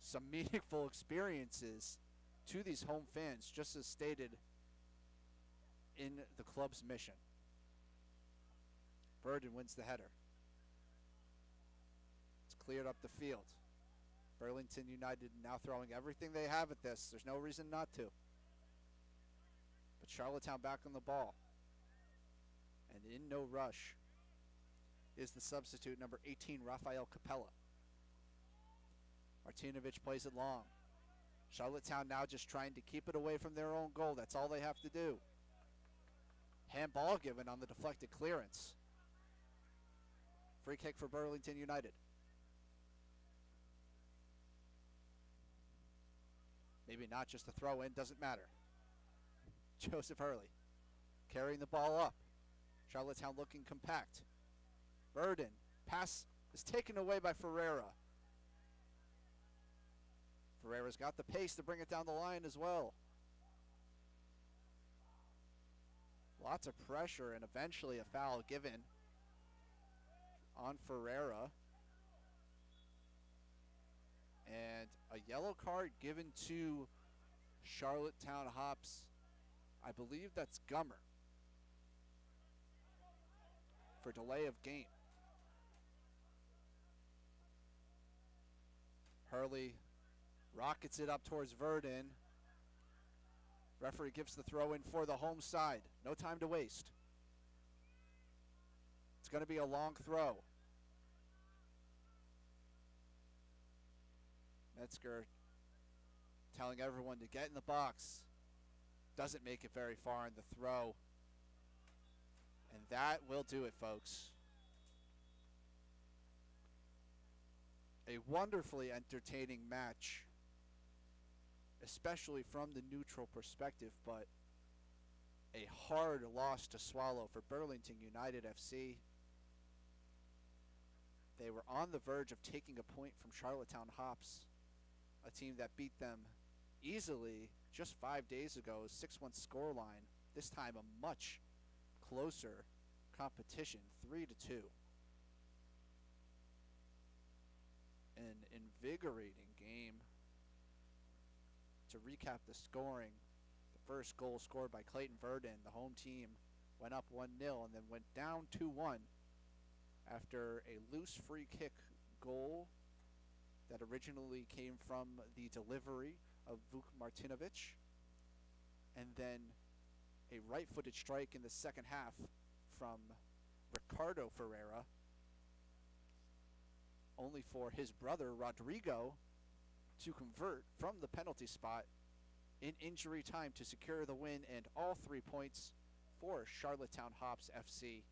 some meaningful experiences to these home fans, just as stated in the club's mission? Burden wins the header. It's cleared up the field. Burlington United now throwing everything they have at this. There's no reason not to. But Charlottetown back on the ball. And in no rush is the substitute, number 18, Rafael Capella. Martinovic plays it long. Charlottetown now just trying to keep it away from their own goal. That's all they have to do. Handball given on the deflected clearance. Free kick for Burlington United. Maybe not just a throw in, doesn't matter. Joseph Hurley carrying the ball up. Charlottetown looking compact. Burden. Pass is taken away by Ferreira. Ferreira's got the pace to bring it down the line as well. Lots of pressure and eventually a foul given on Ferreira. And a yellow card given to Charlottetown Hops. I believe that's Gummer for delay of game. Hurley rockets it up towards Verdon. Referee gives the throw in for the home side. No time to waste. It's going to be a long throw. Metzger telling everyone to get in the box. Doesn't make it very far in the throw. And that will do it, folks. A wonderfully entertaining match, especially from the neutral perspective, but a hard loss to swallow for Burlington United FC. They were on the verge of taking a point from Charlottetown Hops, a team that beat them easily just 5 days ago, 6-1 scoreline. This time a much closer competition, 3-2. An invigorating game. To recap the scoring, the first goal scored by Clayton Verdon, the home team, went up 1-0 and then went down 2-1 after a loose free kick goal that originally came from the delivery of Vuk Martinovic, and then a right-footed strike in the second half from Ricardo Ferreira, only for his brother Rodrigo to convert from the penalty spot in injury time to secure the win and all 3 points for Charlottetown Hops FC.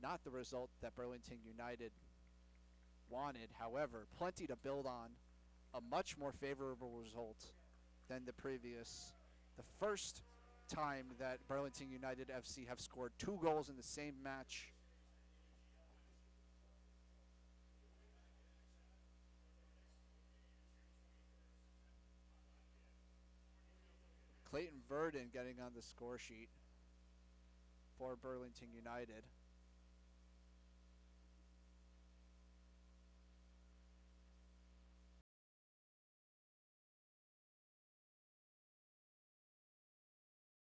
Not the result that Burlington United wanted, however, plenty to build on. A much more favorable result than the first time that Burlington United FC have scored 2 goals in the same match. Clayton Verdon getting on the score sheet for Burlington United.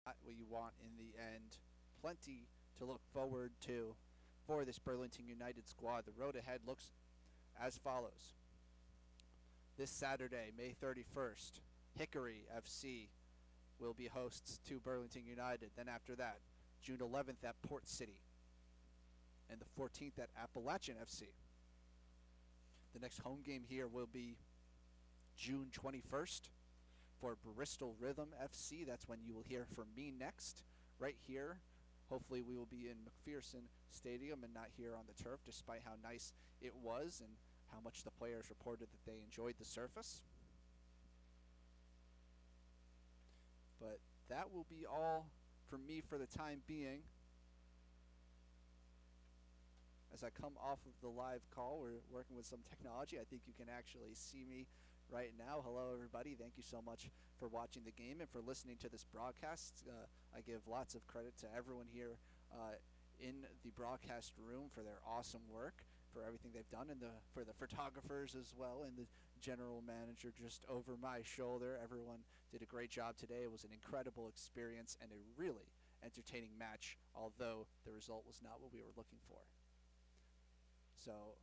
Not what you want in the end. Plenty to look forward to for this Burlington United squad. The road ahead looks as follows. This Saturday, May 31st, Hickory FC will be hosts to Burlington United. Then after that, June 11th at Port City, and the 14th at Appalachian FC. The next home game here will be June 21st for Bristol Rhythm FC. That's when you will hear from me next, right here. Hopefully we will be in McPherson Stadium and not here on the turf, despite how nice it was and how much the players reported that they enjoyed the surface. But that will be all from me for the time being. As I come off of the live call, we're working with some technology. I think you can actually see me right now. Hello, everybody. Thank you so much for watching the game and for listening to this broadcast. I give lots of credit to everyone here in the broadcast room for their awesome work, for everything they've done, and for the photographers as well, and the general manager just over my shoulder. Everyone did a great job today. It was an incredible experience and a really entertaining match, although the result was not what we were looking for. So,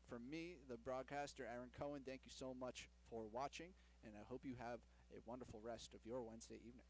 from me, the broadcaster, Aaron Cohen, thank you so much for watching, and I hope you have a wonderful rest of your Wednesday evening.